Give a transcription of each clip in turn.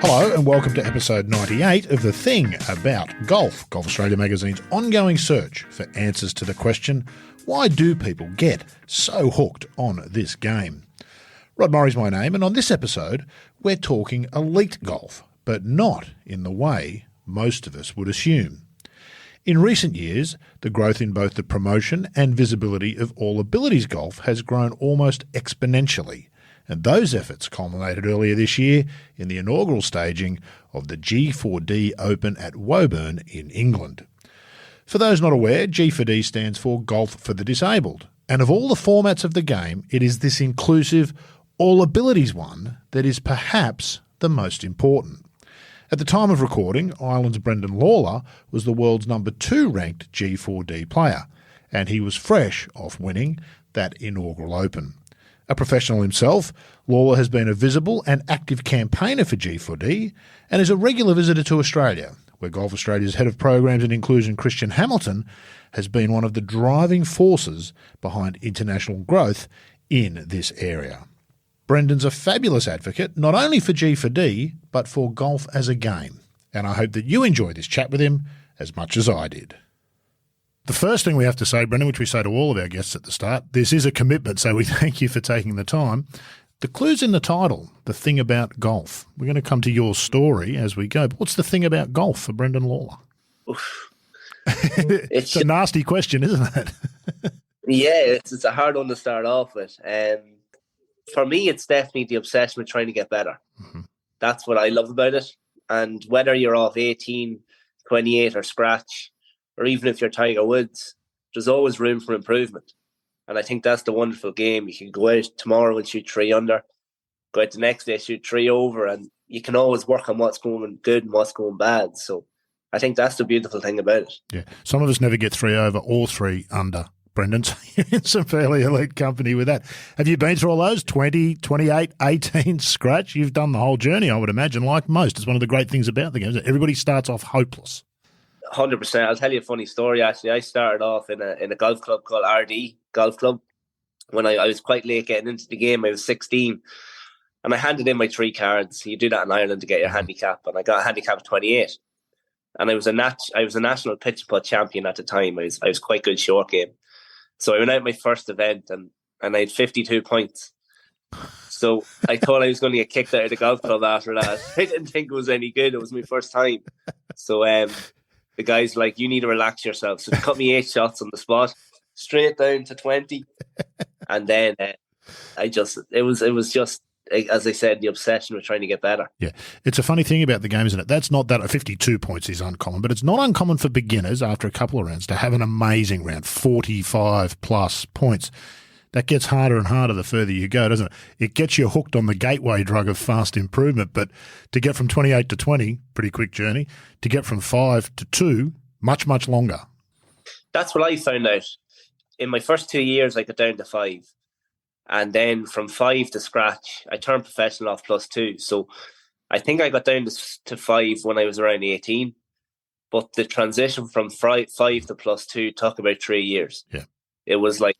Hello and welcome to episode 98 of The Thing About Golf, Golf Australia magazine's ongoing search for answers to the question, why do people get so hooked on this game? Rod Morri's my name, and on this episode we're talking elite golf, but not in the way most of us would assume. In recent years, the growth in both the promotion and visibility of all abilities golf has grown almost exponentially, and those efforts culminated earlier this year in the inaugural staging of the G4D Open at Woburn in England. For those not aware, G4D stands for Golf for the Disabled, and of all the formats of the game, it is this inclusive, all-abilities one that is perhaps the most important. At the time of recording, Ireland's Brendan Lawlor was the world's number 2 ranked G4D player, and he was fresh off winning that inaugural Open. A professional himself, Lawlor has been a visible and active campaigner for G4D and is a regular visitor to Australia, where Golf Australia's head of programs and inclusion, Christian Hamilton, has been one of the driving forces behind international growth in this area. Brendan's a fabulous advocate, not only for G4D, but for golf as a game, and I hope that you enjoy this chat with him as much as I did. The first thing we have to say, Brendan, which we say to all of our guests at the start, this is a commitment, so we thank you for taking the time. The clue's in the title, The Thing About Golf. We're going to come to your story as we go, but what's the thing about golf for Brendan Lawlor? It's a nasty question, isn't it? Yeah, it's a hard one to start off with. For me, it's definitely the obsession with trying to get better. Mm-hmm. That's what I love about it. And whether you're off 18, 28 or scratch, or even if you're Tiger Woods, there's always room for improvement. And I think that's the wonderful game. You can go out tomorrow and shoot 3 under, go out the next day, shoot 3 over, and you can always work on what's going good and what's going bad. So I think that's the beautiful thing about it. Yeah. Some of us never get 3 over or 3 under, Brendan. So you're in some fairly elite company with that. Have you been through all those 20, 28, 18 scratch? You've done the whole journey, I would imagine, like most. It's one of the great things about the game. Everybody starts off hopeless. 100%. I'll tell you a funny story, actually. I started off in a golf club called RD Golf Club. When I was quite late getting into the game, I was 16. And I handed in my 3 cards. You do that in Ireland to get your handicap. And I got a handicap of 28. And I was a national pitch and putt champion at the time. I was quite good short game. So I went out my first event and I had 52 points. So I thought I was going to get kicked out of the golf club after that. I didn't think it was any good. It was my first time. So the guy's like, you need to relax yourself. So they cut me 8 shots on the spot, straight down to 20. And then it was just, as I said, the obsession with trying to get better. Yeah. It's a funny thing about the game, isn't it? That's not that 52 points is uncommon, but it's not uncommon for beginners after a couple of rounds to have an amazing round, 45 plus points. That gets harder and harder the further you go, doesn't it? It gets you hooked on the gateway drug of fast improvement, but to get from 28 to 20, pretty quick journey. To get from 5 to 2, much, much longer. That's what I found out. In my first 2 years, I got down to 5. And then from 5 to scratch, I turned professional off +2. So I think I got down to 5 when I was around 18. But the transition from 5 to +2 took about 3 years. Yeah. It was like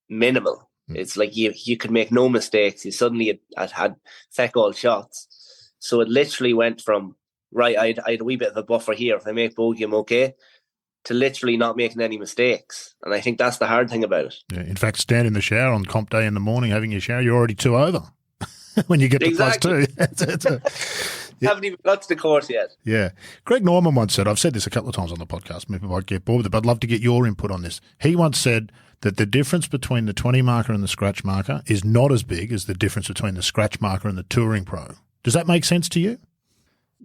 minimal. It's like you could make no mistakes. You suddenly had feck all shots. So it literally went from, right, I had a wee bit of a buffer here. If I make bogey, I'm okay, to literally not making any mistakes. And I think that's the hard thing about it. Yeah, in fact, stand in the shower on comp day in the morning, having your shower, you're already 2 over when you get to +2. Yeah. Haven't even got to the course yet. Yeah. Greg Norman once said, I've said this a couple of times on the podcast, maybe I might get bored with it, but I'd love to get your input on this. He once said that the difference between the 20 marker and the scratch marker is not as big as the difference between the scratch marker and the touring pro. Does that make sense to you?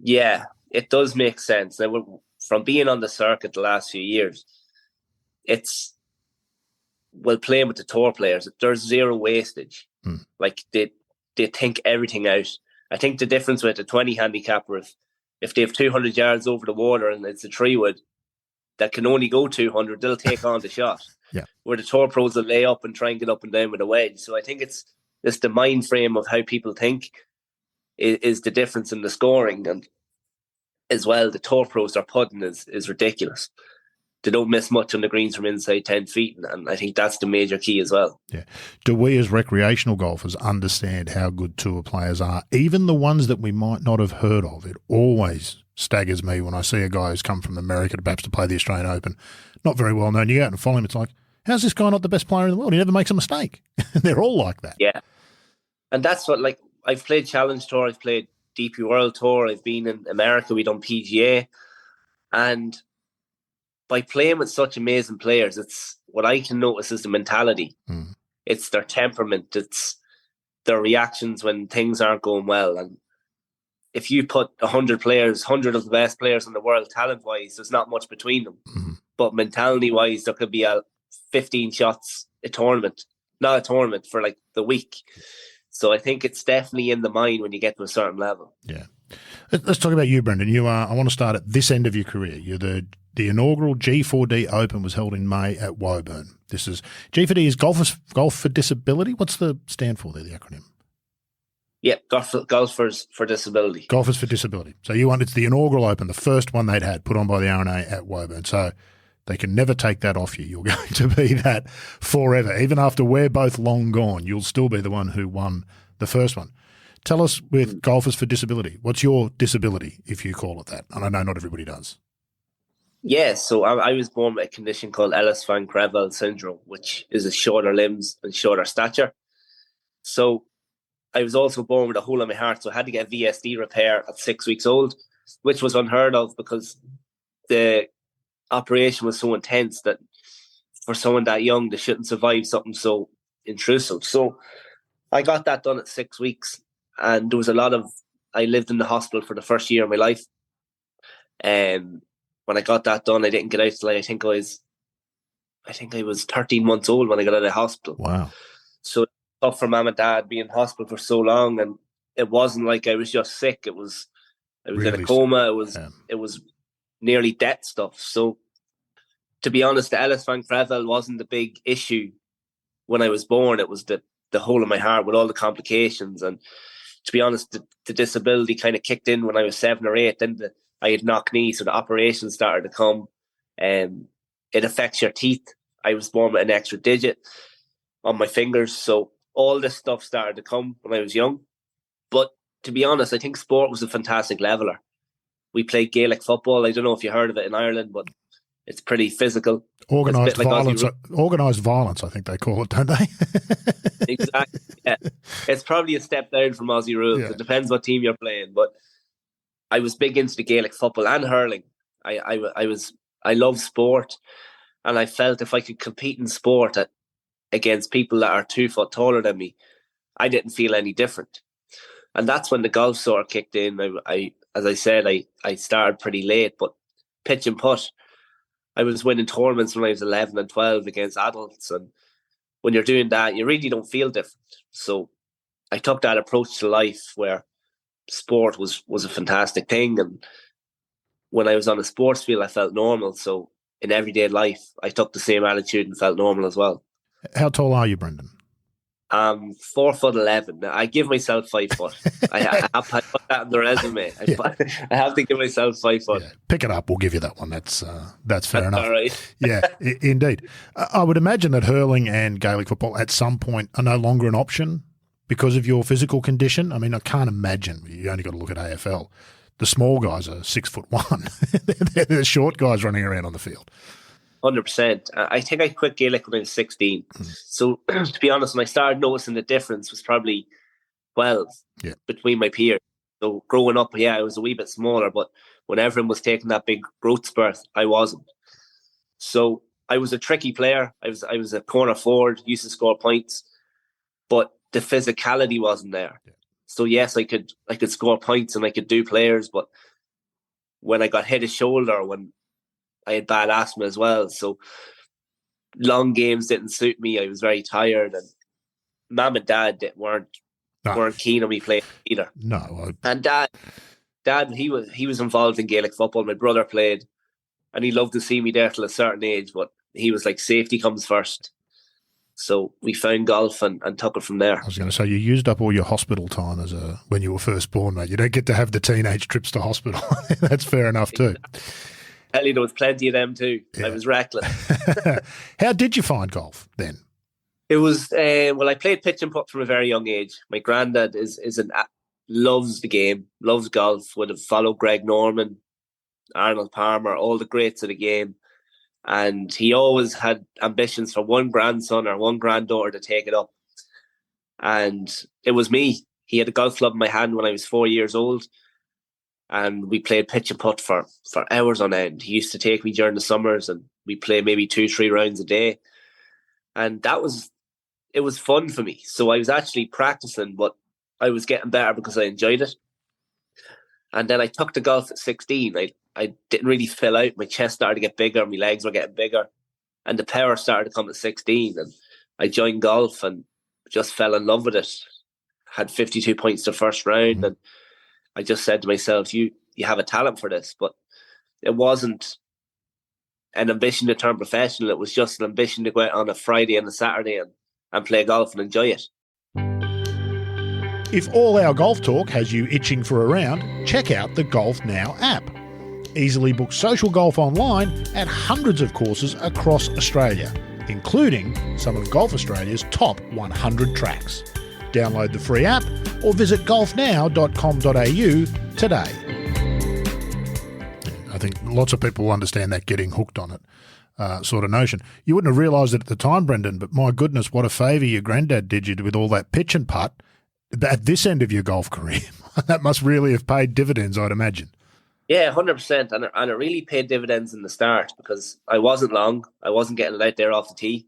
Yeah, it does make sense. Now, from being on the circuit the last few years, it's, well, playing with the tour players, there's zero wastage. Like they think everything out. I think the difference with a 20 handicapper, if they have 200 yards over the water and it's a 3-wood that can only go 200, they'll take on the shot. Yeah. Where the tour pros will lay up and try and get up and down with a wedge. So I think it's the mind frame of how people think is the difference in the scoring. And as well, the tour pros are putting is ridiculous. they don't miss much on the greens from inside 10 feet. And I think that's the major key as well. Yeah. Do we as recreational golfers understand how good tour players are? Even the ones that we might not have heard of. It always staggers me when I see a guy who's come from America to perhaps to play the Australian Open, not very well known. You go out and follow him, it's like, how's this guy not the best player in the world? He never makes a mistake. They're all like that. Yeah. And that's what, like, I've played Challenge Tour, I've played DP World Tour, I've been in America, we done PGA. And by playing with such amazing players, it's what I can notice is the mentality. It's their temperament. It's their reactions when things aren't going well. And if you put 100 players, 100 of the best players in the world, talent-wise, there's not much between them. But mentality-wise, there could be 15 shots a tournament. Not a tournament, for like the week. So I think it's definitely in the mind when you get to a certain level. Yeah. Let's talk about you, Brendan. You are, I want to start at this end of your career. You're the inaugural G4D Open was held in May at Woburn. This is G4D is Golf for Disability. What's the stand for there, the acronym? Yeah, Golfers for Disability. Golfers for Disability. So it's the inaugural Open, the first one they'd had put on by the R&A at Woburn. So they can never take that off you. You're going to be that forever. Even after we're both long gone, you'll still be the one who won the first one. Tell us, with Golfers for Disability, what's your disability, if you call it that? And I know not everybody does. Yeah, so I was born with a condition called Ellis-Van Creveld syndrome, which is a shorter limbs and shorter stature. So I was also born with a hole in my heart, so I had to get VSD repair at 6 weeks old, which was unheard of because the operation was so intense that for someone that young, they shouldn't survive something so intrusive. So I got that done at 6 weeks, and there was I lived in the hospital for the first year of my life. When I got that done, I didn't get out till I think I was 13 months old when I got out of the hospital. Wow. So it's tough for mum and dad being in hospital for so long, and it wasn't like I was just sick. I was really in a coma. It was nearly death stuff. So to be honest, the Ellis-Van Creveld wasn't the big issue when I was born. It was the hole in my heart with all the complications. And to be honest, the disability kind of kicked in when I was 7 or 8. Then I had knock knees, so the operation started to come. It affects your teeth. I was born with an extra digit on my fingers. So all this stuff started to come when I was young. But to be honest, I think sport was a fantastic leveler. We played Gaelic football. I don't know if you heard of it in Ireland, but it's pretty physical. Organised violence. Organised violence, I think they call it, don't they? Exactly. Yeah. It's probably a step down from Aussie rules. Yeah. It depends what team you're playing. But I was big into the Gaelic football and hurling. I love sport, and I felt if I could compete in sport against people that are 2 foot taller than me, I didn't feel any different. And that's when the golf sort of kicked in. As I said, I started pretty late, but pitch and putt, I was winning tournaments when I was 11 and 12 against adults. And when you're doing that, you really don't feel different. So I took that approach to life where sport was a fantastic thing. And when I was on a sports field, I felt normal. So in everyday life, I took the same attitude and felt normal as well. How tall are you, Brendan? 4'11". I give myself 5 foot. I put that in the resume. I have to give myself 5 foot. Yeah. Pick it up. We'll give you that one. That's fair enough. All right. Yeah, indeed. I would imagine that hurling and Gaelic football at some point are no longer an option because of your physical condition. I mean, I can't imagine. You only got to look at AFL. The small guys are 6'1". They're the short guys running around on the field. 100%. I think I quit Gaelic when I was 16. So, to be honest, when I started noticing the difference was probably 12 between my peers. So, growing up, I was a wee bit smaller, but when everyone was taking that big growth spurt, I wasn't. So, I was a tricky player. I was a corner forward, used to score points, but the physicality wasn't there. Yeah. So, yes, I could score points and I could do players, but when I got hit a shoulder, when I had bad asthma as well, so long games didn't suit me. I was very tired, and mum and dad weren't keen on me playing either. No, and dad, he was involved in Gaelic football. My brother played, and he loved to see me there till a certain age. But he was like, safety comes first. So we found golf and took it from there. I was going to say, you used up all your hospital time when you were first born, mate. You don't get to have the teenage trips to hospital. That's fair enough too. tell you, there was plenty of them too. Yeah. I was reckless. How did you find golf then? It was, well, I played pitch and putt from a very young age. My granddad loves the game, loves golf, would have followed Greg Norman, Arnold Palmer, all the greats of the game. And he always had ambitions for one grandson or one granddaughter to take it up. And it was me. He had a golf club in my hand when I was 4 years old. And we played pitch and putt for hours on end. He used to take me during the summers and we played maybe 2-3 rounds a day. And it was fun for me. So I was actually practicing, but I was getting better because I enjoyed it. And then I took to golf at 16. I didn't really fill out. My chest started to get bigger. My legs were getting bigger. And the power started to come at 16. And I joined golf and just fell in love with it. Had 52 points the first round. And I just said to myself, you have a talent for this. But it wasn't an ambition to turn professional. It was just an ambition to go out on a Friday and a Saturday and play golf and enjoy it. If all our golf talk has you itching for a round, check out the Golf Now app. Easily book social golf online at hundreds of courses across Australia, including some of Golf Australia's top 100 tracks. Download the free app or visit golfnow.com.au today. I think lots of people understand that getting hooked on it sort of notion. You wouldn't have realised it at the time, Brendan, but my goodness, what a favour your granddad did you with all that pitch and putt at this end of your golf career. That must really have paid dividends, I'd imagine. Yeah, 100%. And it really paid dividends in the start because I wasn't long. I wasn't getting it out there off the tee.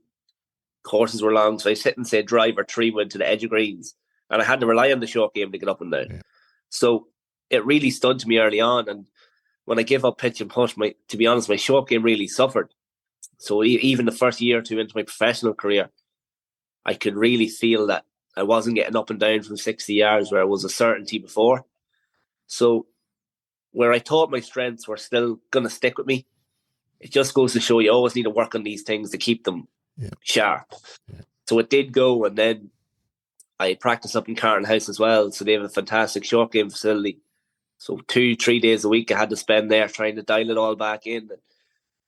Courses were long, so I sit and say drive or 3-wood to the edge of greens. And I had to rely on the short game to get up and down. Yeah. So it really stood to me early on. And when I gave up pitch and putt, to be honest, my short game really suffered. So even the first year or two into my professional career, I could really feel that I wasn't getting up and down from 60 yards where it was a certainty before. So where I thought my strengths were still going to stick with me, it just goes to show you always need to work on these things to keep them sharp. Yeah. So it did go, and then I practiced up in Carton House as well. So they have a fantastic short game facility. So 2-3 days a week I had to spend there trying to dial it all back in.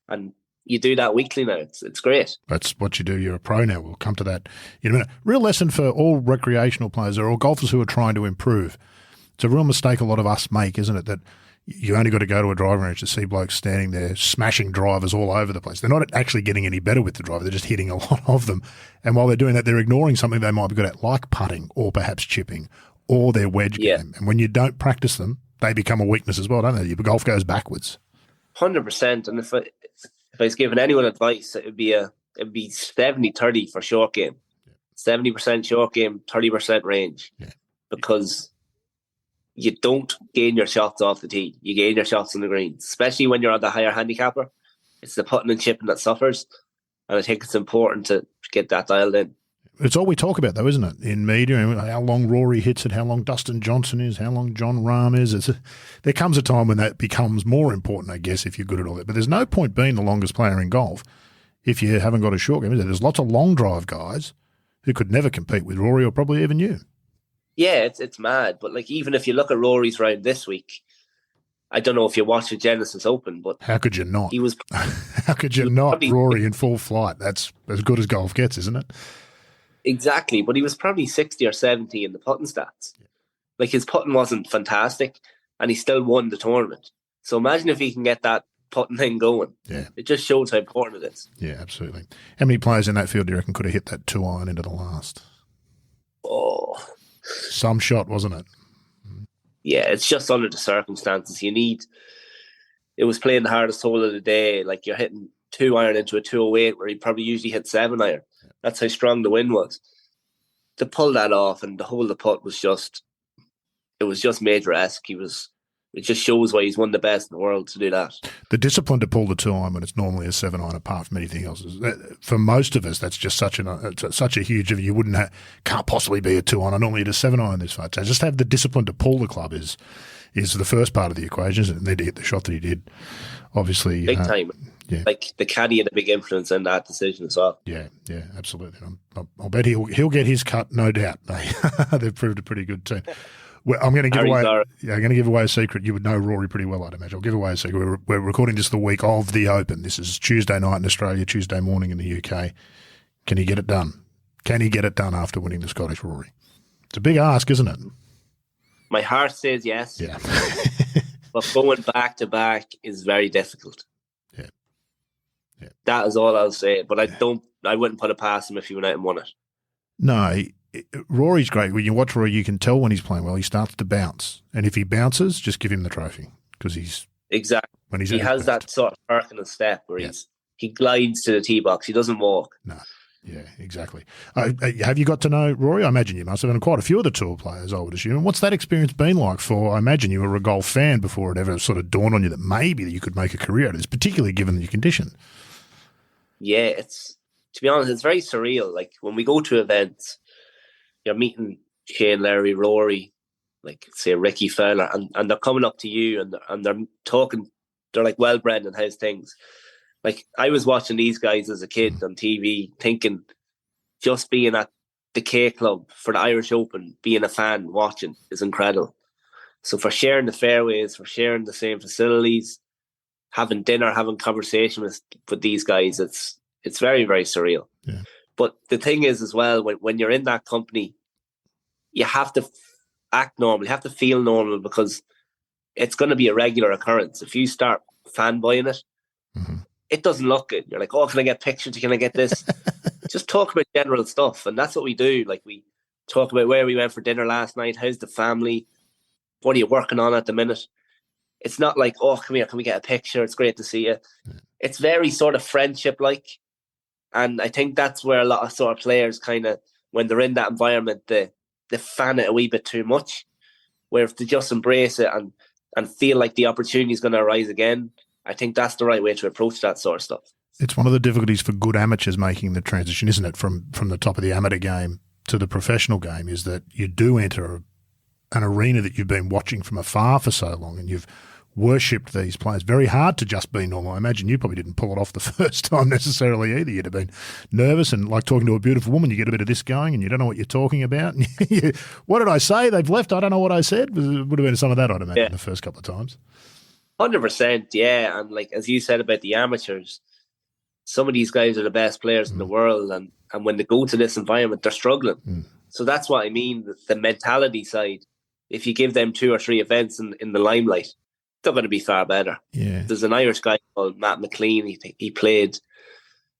And you do that weekly now. It's great. That's what you do. You're a pro now. We'll come to that in a minute. Real lesson for all recreational players or all golfers who are trying to improve. It's a real mistake a lot of us make, isn't it, that you only got to go to a driving range to see blokes standing there smashing drivers all over the place. They're not actually getting any better with the driver. They're just hitting a lot of them. And while they're doing that, they're ignoring something they might be good at, like putting or perhaps chipping or their wedge game. And when you don't practice them, they become a weakness as well, don't they? Your golf goes backwards. 100%. And if I was giving anyone advice, it would be 70-30 for short game. 70% short game, 30% range. Yeah. Because you don't gain your shots off the tee. You gain your shots on the greens, especially when you're on the higher handicapper. It's the putting and chipping that suffers. And I think it's important to get that dialed in. It's all we talk about, though, isn't it? In media, how long Rory hits it, how long Dustin Johnson is, how long John Rahm is. There comes a time when that becomes more important, I guess, if you're good at all that. But there's no point being the longest player in golf if you haven't got a short game, is there? There's lots of long drive guys who could never compete with Rory or probably even you. Yeah, it's mad. But like even if you look at Rory's round this week, I don't know if you watched the Genesis Open, but how could you not? He was. How could you not? Rory in full flight. That's as good as golf gets, isn't it? Exactly, but he was probably 60 or 70 in the putting stats. Like his putting wasn't fantastic, and he still won the tournament. So imagine if he can get that putting thing going. Yeah, it just shows how important it is. Yeah, absolutely. How many players in that field do you reckon could have hit that 2-iron into the last? Oh, some shot, wasn't it? Yeah, it's just under the circumstances. It was playing the hardest hole of the day. Like you're hitting 2-iron into a 208 where he probably usually hit 7-iron. That's how strong the wind was. To pull that off and to hold the putt was just Major-esque. It just shows why he's one of the best in the world to do that. The discipline to pull the 2-iron when it's normally a 7-iron apart from anything else. For most of us, that's just such a huge, you can't possibly be a 2-iron. I normally hit a 7-iron this far. So just have the discipline to pull the club is the first part of the equation, isn't it? And then to hit the shot that he did, obviously. Big time. Yeah. Like the caddy had a big influence in that decision as well. Yeah, absolutely. I'll bet he'll get his cut, no doubt. They've proved a pretty good team. Well, I'm going to give Harry's away. all right. Yeah, I'm going to give away a secret. You would know Rory pretty well, I'd imagine. I'll give away a secret. We're recording this the week of the Open. This is Tuesday night in Australia, Tuesday morning in the UK. Can he get it done? Can he get it done after winning the Scottish, Rory? It's a big ask, isn't it? My heart says yes. Yeah. But going back to back is very difficult. Yeah. Yeah. That is all I'll say. But I wouldn't put it past him if he went out and won it. No, Rory's great. When you watch Rory, you can tell when he's playing well. He starts to bounce. And if he bounces, just give him the trophy because he's... Exactly. When he's he has that sort of perk in his step where he glides to the tee box. He doesn't walk. No. Yeah, exactly. Have you got to know Rory? I imagine you must have, and quite a few of the tour players, I would assume. What's that experience been like for, I imagine you were a golf fan before it ever sort of dawned on you that maybe that you could make a career out of this, particularly given your condition. Yeah, to be honest, it's very surreal. Like when we go to events, you're meeting Shane, Larry, Rory, like say Ricky Fowler, and they're coming up to you and they're talking, they're like, well, Brendan, how's things? Like, I was watching these guys as a kid on TV thinking just being at the K Club for the Irish Open, being a fan, watching is incredible. So for sharing the fairways, for sharing the same facilities, having dinner, having conversation with these guys, it's very, very surreal. Yeah. But the thing is as well, when you're in that company, you have to act normal, you have to feel normal because it's going to be a regular occurrence. If you start fanboying it, it doesn't look good. You're like, oh, can I get pictures? Can I get this? Just talk about general stuff. And that's what we do. Like we talk about where we went for dinner last night. How's the family? What are you working on at the minute? It's not like, oh, come here, can we get a picture? It's great to see you. It's very sort of friendship-like. And I think that's where a lot of sort of players kind of, when they're in that environment, they fan it a wee bit too much. Where if they just embrace it and feel like the opportunity is going to arise again, I think that's the right way to approach that sort of stuff. It's one of the difficulties for good amateurs making the transition, isn't it, from the top of the amateur game to the professional game, is that you do enter an arena that you've been watching from afar for so long and you've worshipped these players. Very hard to just be normal. I imagine you probably didn't pull it off the first time necessarily either. You'd have been nervous and like talking to a beautiful woman, you get a bit of this going and you don't know what you're talking about. What did I say? They've left. I don't know what I said. It would have been some of that, I'd imagine, the first couple of times. 100%, yeah. And like as you said about the amateurs, some of these guys are the best players in the world, and when they go to this environment, they're struggling. So that's what I mean, the mentality side. If you give them 2 or 3 events in the limelight, they're going to be far better. Yeah. There's an Irish guy called Matt McLean. He played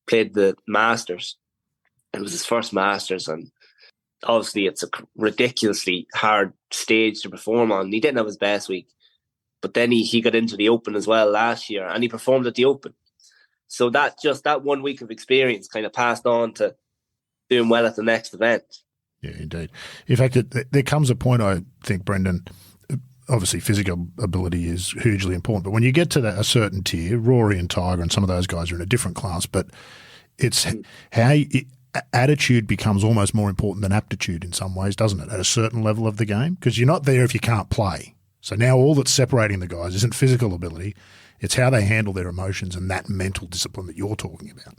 the Masters. It was his first Masters, and obviously it's a ridiculously hard stage to perform on. He didn't have his best week. But then he got into the Open as well last year, and he performed at the Open. So that 1 week of experience kind of passed on to doing well at the next event. Yeah, indeed. In fact, there comes a point, I think, Brendan, obviously physical ability is hugely important, but when you get to a certain tier, Rory and Tiger and some of those guys are in a different class, but it's attitude becomes almost more important than aptitude in some ways, doesn't it, at a certain level of the game? Because you're not there if you can't play. So now all that's separating the guys isn't physical ability, it's how they handle their emotions and that mental discipline that you're talking about.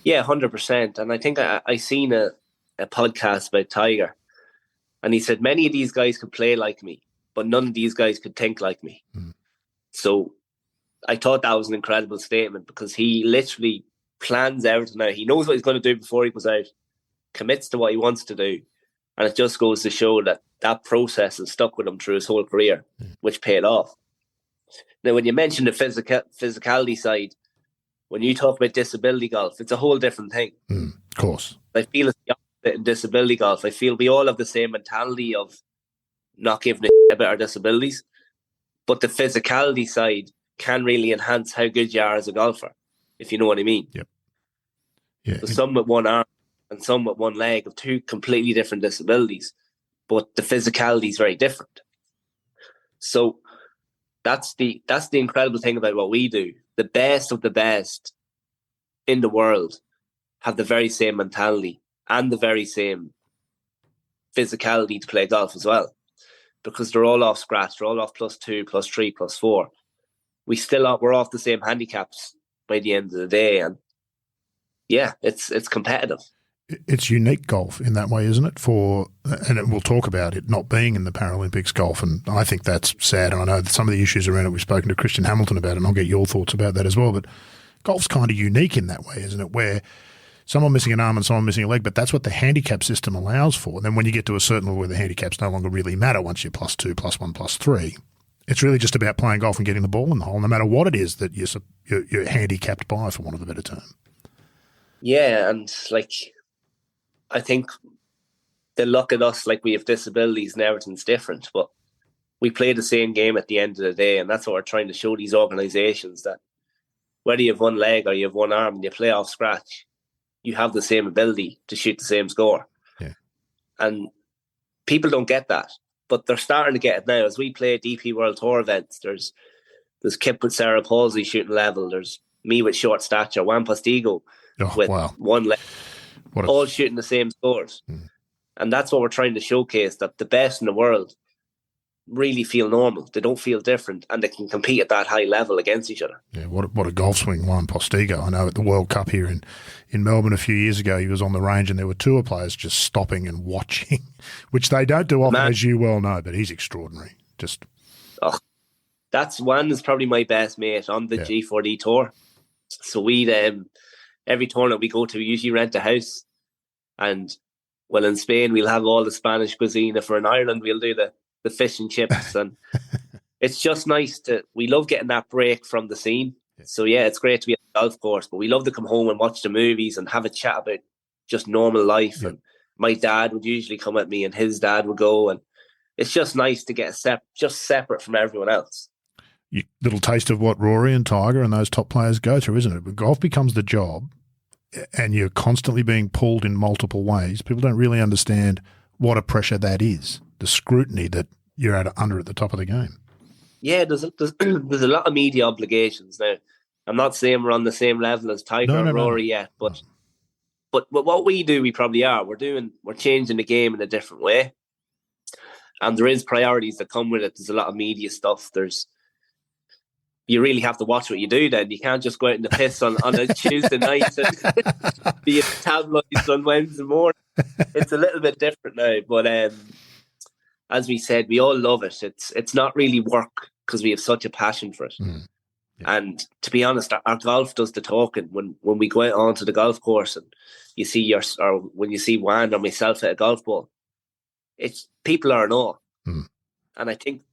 Yeah, 100%. And I think I seen a podcast about Tiger, and he said many of these guys could play like me, but none of these guys could think like me. So I thought that was an incredible statement because he literally plans everything out. He knows what he's going to do before he goes out, commits to what he wants to do. And it just goes to show that process has stuck with him through his whole career, which paid off. Now, when you mention the physicality side, when you talk about disability golf, it's a whole different thing. Of course. I feel it's the opposite in disability golf. I feel we all have the same mentality of not giving a shit about our disabilities. But the physicality side can really enhance how good you are as a golfer, if you know what I mean. Yep. Yeah. So some with one arm and some with one leg of 2 completely different disabilities, but the physicality is very different. So that's the incredible thing about what we do. The best of the best in the world have the very same mentality and the very same physicality to play golf as well, because they're all off scratch. They're all off +2, +3, +4. We're off the same handicaps by the end of the day, and yeah, it's competitive. It's unique golf in that way, isn't it? And we'll talk about it not being in the Paralympics golf, and I think that's sad. And I know that some of the issues around it, we've spoken to Christian Hamilton about it, and I'll get your thoughts about that as well. But golf's kind of unique in that way, isn't it? Where someone missing an arm and someone missing a leg, but that's what the handicap system allows for. And then when you get to a certain level where the handicaps no longer really matter once you're +2, +1, +3, it's really just about playing golf and getting the ball in the hole, no matter what it is that you're handicapped by, for want of a better term. Yeah, and I think they look at us like we have disabilities and everything's different, but we play the same game at the end of the day, and that's what we're trying to show these organisations, that whether you have one leg or you have one arm and you play off scratch, you have the same ability to shoot the same score. Yeah. And people don't get that, but they're starting to get it now. As we play DP World Tour events, there's Kip with cerebral palsy shooting level, there's me with short stature, Juan Postigo with one leg. All shooting the same scores. And that's what we're trying to showcase, that the best in the world really feel normal. They don't feel different, and they can compete at that high level against each other. Yeah, what a golf swing Juan Postigo. I know at the World Cup here in Melbourne a few years ago, he was on the range and there were tour players just stopping and watching, which they don't do often, as you well know, but he's extraordinary. Juan is probably my best mate on the G4D tour. So we'd every tournament we go to, we usually rent a house. And, well, in Spain, we'll have all the Spanish cuisine. If we're in Ireland, we'll do the fish and chips. And it's just nice we love getting that break from the scene. Yeah. So, yeah, it's great to be at the golf course, but we love to come home and watch the movies and have a chat about just normal life. Yeah. And my dad would usually come at me and his dad would go. And it's just nice to get separate from everyone else. Little taste of what Rory and Tiger and those top players go through, isn't it? When golf becomes the job and you're constantly being pulled in multiple ways, people don't really understand what a pressure that is, the scrutiny that you're under at the top of the game. Yeah, there's a lot of media obligations now. I'm not saying we're on the same level as Tiger or Rory yet, but what we do, we probably are. We're changing the game in a different way. And there is priorities that come with it. There's a lot of media stuff. You really have to watch what you do then. You can't just go out in the piss on a Tuesday night and be at tabloids on Wednesday morning. It's a little bit different now. But as we said, we all love it. It's not really work because we have such a passion for it. Yeah. And to be honest, our golf does the talking. When we go out onto the golf course and you see when you see Juan or myself at a golf ball, people are in awe. And I think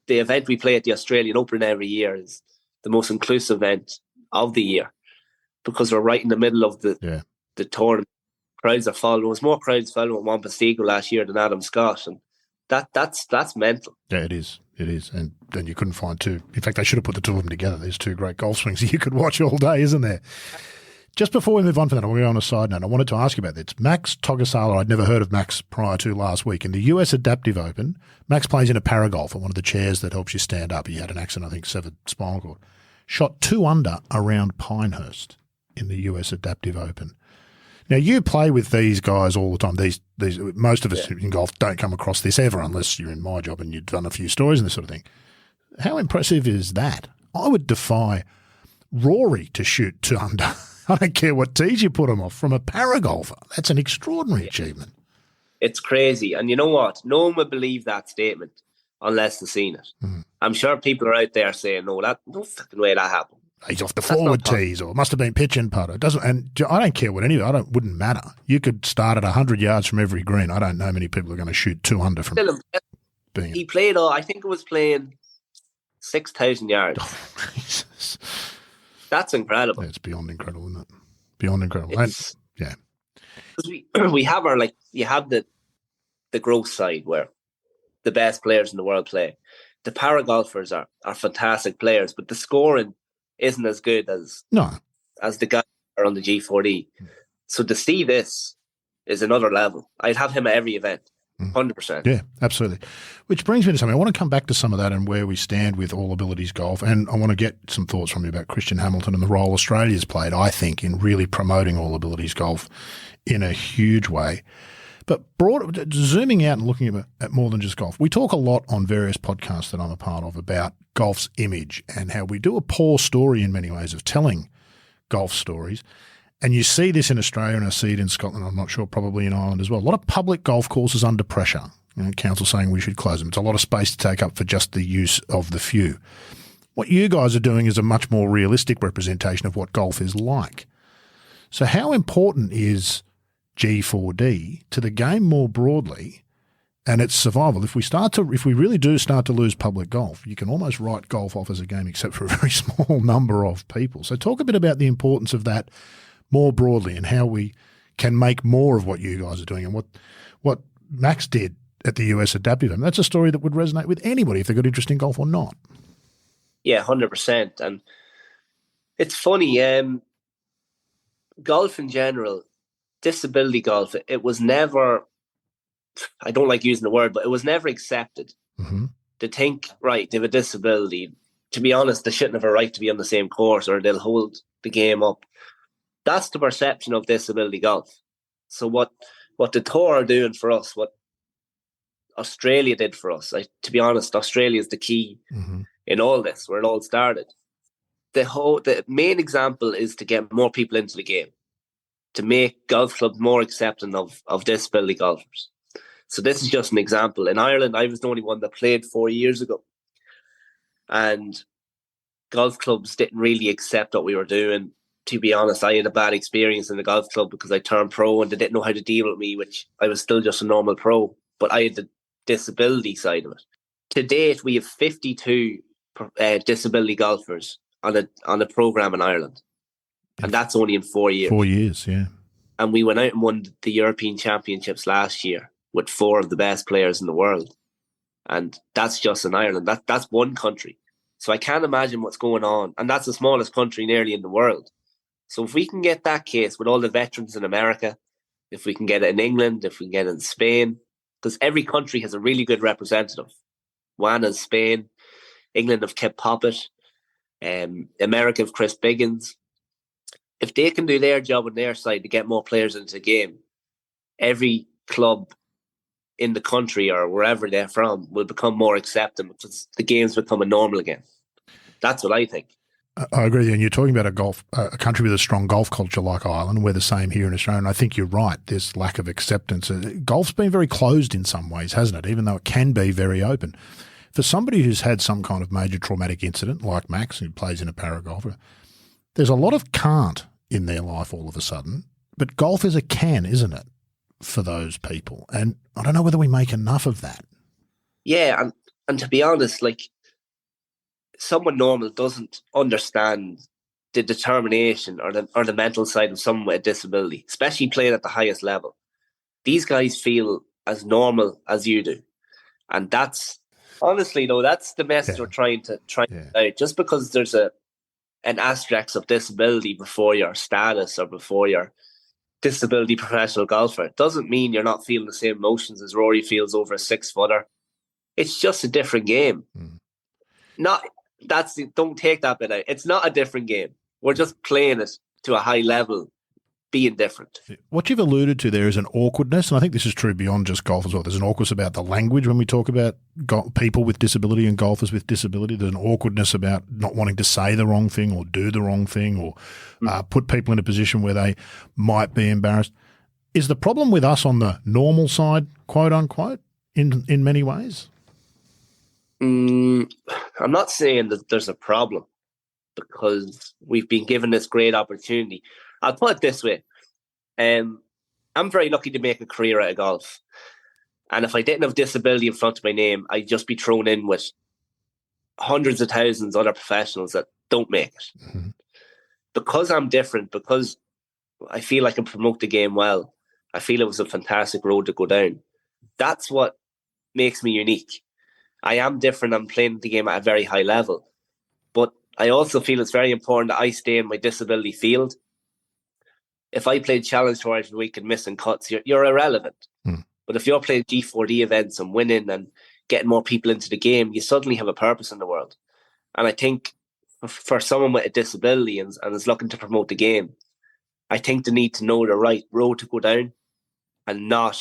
the event we play at the Australian Open every year is the most inclusive event of the year, because we're right in the middle of the tournament. Crowds are following. There was more crowds following Juan Postigo last year than Adam Scott, and that's mental. Yeah, it is. It is. And then you couldn't find two. In fact, they should have put the two of them together. There's two great golf swings you could watch all day, isn't there? Just before we move on from that, I'll go on a side note. I wanted to ask you about this. Max Togasala, I'd never heard of Max prior to last week. In the US Adaptive Open, Max plays in a paragolf on one of the chairs that helps you stand up. He had an accident, I think, severed spinal cord. Shot 2 under around Pinehurst in the US Adaptive Open. Now, you play with these guys all the time. These most of us in golf don't come across this ever unless you're in my job and you've done a few stories and this sort of thing. How impressive is that? I would defy Rory to shoot 2 under. I don't care what tees you put him off from a paragolfer. That's an extraordinary achievement. It's crazy. And you know what? No one would believe that statement unless they've seen it. I'm sure people are out there saying, no fucking way that happened. He's off the forward tees, or it must have been pitch and putter. And I don't care what wouldn't matter. You could start at 100 yards from every green. I don't know many people are going to shoot 2 under from he played I think it was playing 6,000 yards. Oh, Jesus. That's incredible. Yeah, it's beyond incredible, isn't it? Beyond incredible. Yeah. We have you have the growth side where the best players in the world play. The paragolfers are fantastic players, but the scoring isn't as good as the guys who are on the G4D. So to see this is another level. I'd have him at every event. 100%. Yeah, absolutely. Which brings me to something. I want to come back to some of that and where we stand with All Abilities Golf, and I want to get some thoughts from you about Christian Hamilton and the role Australia's played, I think, in really promoting All Abilities Golf in a huge way. But zooming out and looking at more than just golf, we talk a lot on various podcasts that I'm a part of about golf's image and how we do a poor story in many ways of telling golf stories. And you see this in Australia, and I see it in Scotland, I'm not sure, probably in Ireland as well. A lot of public golf courses under pressure. Council saying we should close them. It's a lot of space to take up for just the use of the few. What you guys are doing is a much more realistic representation of what golf is like. So how important is G4D to the game more broadly and its survival? If we really do start to lose public golf, you can almost write golf off as a game except for a very small number of people. So talk a bit about the importance of that more broadly and how we can make more of what you guys are doing and what Max did at the US Adaptive. And that's a story that would resonate with anybody if they've got interest in golf or not. Yeah, 100%. And it's funny, golf in general, disability golf, it was never, I don't like using the word, but it was never accepted. Mm-hmm. To think, right, they have a disability. To be honest, they shouldn't have a right to be on the same course or they'll hold the game up. That's the perception of disability golf. So what the tour are doing for us, what Australia did for us, to be honest, Australia is the key in all this, where it all started. The main example is to get more people into the game, to make golf clubs more accepting of disability golfers. So this is just an example. In Ireland, I was the only one that played 4 years ago. And golf clubs didn't really accept what we were doing. To be honest, I had a bad experience in the golf club because I turned pro and they didn't know how to deal with me, which I was still just a normal pro. But I had the disability side of it. To date, we have 52 disability golfers on a program in Ireland, and that's only in 4 years. 4 years, yeah. And we went out and won the European Championships last year with 4 of the best players in the world, and that's just in Ireland. That's one country, so I can't imagine what's going on, and that's the smallest country nearly in the world. So if we can get that case with all the veterans in America, if we can get it in England, if we can get it in Spain. Because every country has a really good representative. Juana's Spain, England have Kip Poppet, America have Chris Biggins. If they can do their job on their side to get more players into the game, every club in the country or wherever they're from will become more accepting because the game's becoming normal again. That's what I think. I agree. And you're talking about a country with a strong golf culture like Ireland. We're the same here in Australia. And I think you're right. There's lack of acceptance. Golf's been very closed in some ways, hasn't it? Even though it can be very open. For somebody who's had some kind of major traumatic incident, like Max, who plays in a paragolfer, there's a lot of can't in their life all of a sudden. But golf is a can, isn't it, for those people? And I don't know whether we make enough of that. Yeah. And to be honest, like, someone normal doesn't understand the determination or the mental side of someone with a disability, especially playing at the highest level. These guys feel as normal as you do. And that's, honestly, though, that's the message we're trying to out. Just because there's an asterisk of disability before your status or before your disability professional golfer, it doesn't mean you're not feeling the same emotions as Rory feels over a 6-footer. It's just a different game. Don't take that bit out. It's not a different game. We're just playing it to a high level, being different. What you've alluded to there is an awkwardness, and I think this is true beyond just golf as well. There's an awkwardness about the language when we talk about people with disability and golfers with disability. There's an awkwardness about not wanting to say the wrong thing or do the wrong thing or put people in a position where they might be embarrassed. Is the problem with us on the normal side, quote unquote, in many ways? I'm not saying that there's a problem because we've been given this great opportunity. I'll put it this way. I'm very lucky to make a career out of golf. And if I didn't have disability in front of my name, I'd just be thrown in with hundreds of thousands of other professionals that don't make it. Mm-hmm. Because I'm different, because I feel I can promote the game well, I feel it was a fantastic road to go down. That's what makes me unique. I am different. I'm playing the game at a very high level. But I also feel it's very important that I stay in my disability field. If I played Challenge Tour every week and missing cuts, you're irrelevant. But if you're playing G4D events and winning and getting more people into the game, you suddenly have a purpose in the world. And I think for someone with a disability and is looking to promote the game, I think they need to know the right road to go down and not,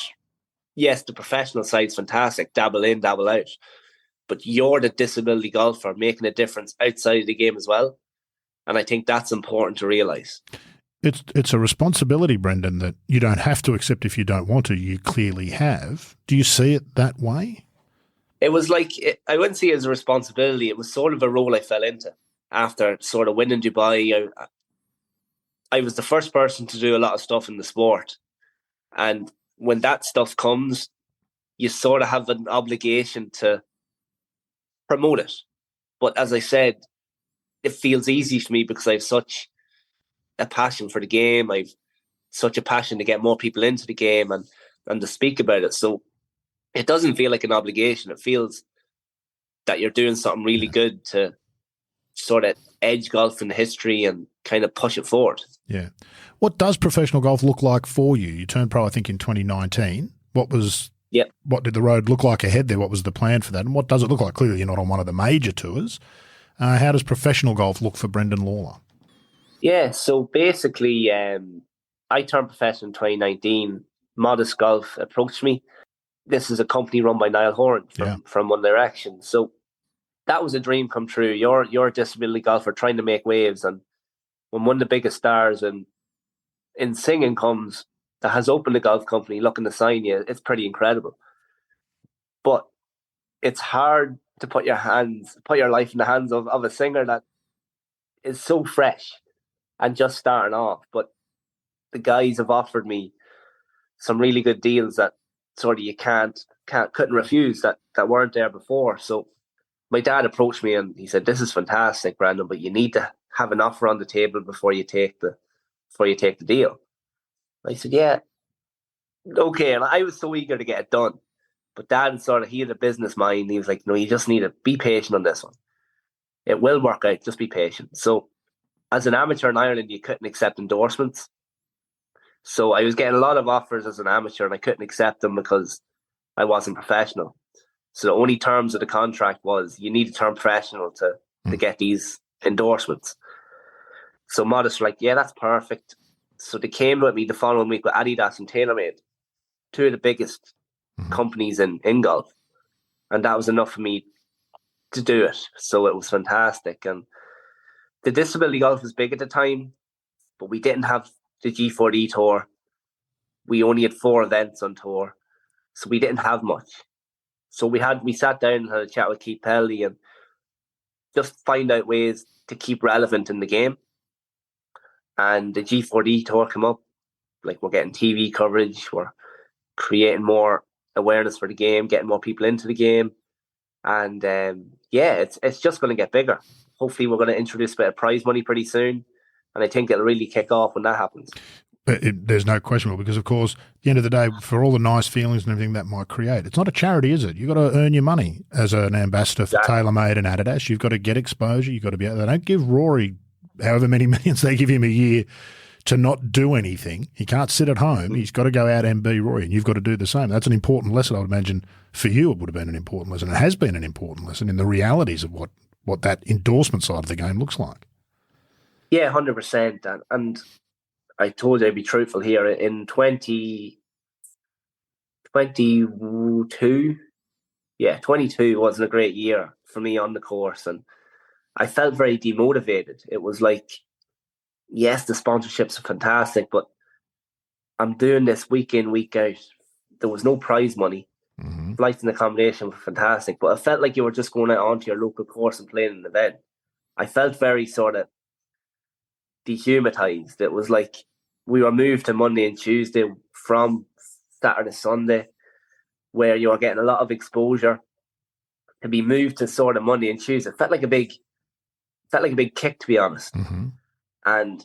yes, the professional side's fantastic, dabble in, dabble out. But you're the disability golfer making a difference outside of the game as well. And I think that's important to realise. It's a responsibility, Brendan, that you don't have to accept if you don't want to. You clearly have. Do you see it that way? It was like, I wouldn't see it as a responsibility. It was sort of a role I fell into after sort of winning Dubai. I was the first person to do a lot of stuff in the sport. And when that stuff comes, you sort of have an obligation to promote it. But as I said, it feels easy for me because I have such a passion for the game. I've such a passion to get more people into the game and to speak about it. So it doesn't feel like an obligation. It feels that you're doing something really good to sort of edge golf in the history and kind of push it forward. Yeah. What does professional golf look like for you? You turned pro, I think, in 2019. What did the road look like ahead there? What was the plan for that? And what does it look like? Clearly, you're not on one of the major tours. How does professional golf look for Brendan Lawlor? Yeah, so basically, I turned professional in 2019. Modest Golf approached me. This is a company run by Niall Horan from One Direction. So that was a dream come true. You're a disability golfer trying to make waves, and when one of the biggest stars in singing comes that has opened a golf company looking to sign you, it's pretty incredible. But it's hard to put your life in the hands of a singer that is so fresh and just starting off. But the guys have offered me some really good deals that sort of you couldn't refuse that weren't there before. So my dad approached me and he said, "This is fantastic, Brandon, but you need to have an offer on the table before you take the deal." I said, "Yeah, okay." And I was so eager to get it done. But Dad he had a business mind. He was like, "No, you just need to be patient on this one. It will work out. Just be patient." So as an amateur in Ireland, you couldn't accept endorsements. So I was getting a lot of offers as an amateur and I couldn't accept them because I wasn't professional. So the only terms of the contract was you need to turn professional to get these endorsements. So Modest were like, "Yeah, that's perfect." So they came with me the following week with Adidas and TaylorMade, two of the biggest companies in golf. And that was enough for me to do it. So it was fantastic. And the disability golf was big at the time, but we didn't have the G4D tour. We only had 4 events on tour. So we didn't have much. So we sat down and had a chat with Keith Pelly and just find out ways to keep relevant in the game. And the G4D tour came up. Like, we're getting TV coverage, we're creating more awareness for the game, getting more people into the game. And it's just going to get bigger. Hopefully we're going to introduce a bit of prize money pretty soon. And I think it'll really kick off when that happens. But there's no question, because, of course, at the end of the day, for all the nice feelings and everything that might create, it's not a charity, is it? You've got to earn your money as an ambassador for TaylorMade and Adidas. You've got to get exposure. You've got to be – they don't give Rory however many millions they give him a year to not do anything. He can't sit at home. He's got to go out and be Rory, and you've got to do the same. That's an important lesson, I would imagine. For you, it would have been an important lesson. It has been an important lesson in the realities of what that endorsement side of the game looks like. Yeah, 100%. And I told you I'd be truthful here. In 2022, 22 wasn't a great year for me on the course. And I felt very demotivated. It was like, yes, the sponsorships are fantastic, but I'm doing this week in, week out. There was no prize money. Flights and accommodation were fantastic, but it felt like you were just going out onto your local course and playing an event. I felt very sort of dehumanized. It was like we were moved to Monday and Tuesday from Saturday, Sunday, where you were getting a lot of exposure, to be moved to sort of Monday and Tuesday. It felt like a big kick, to be honest. And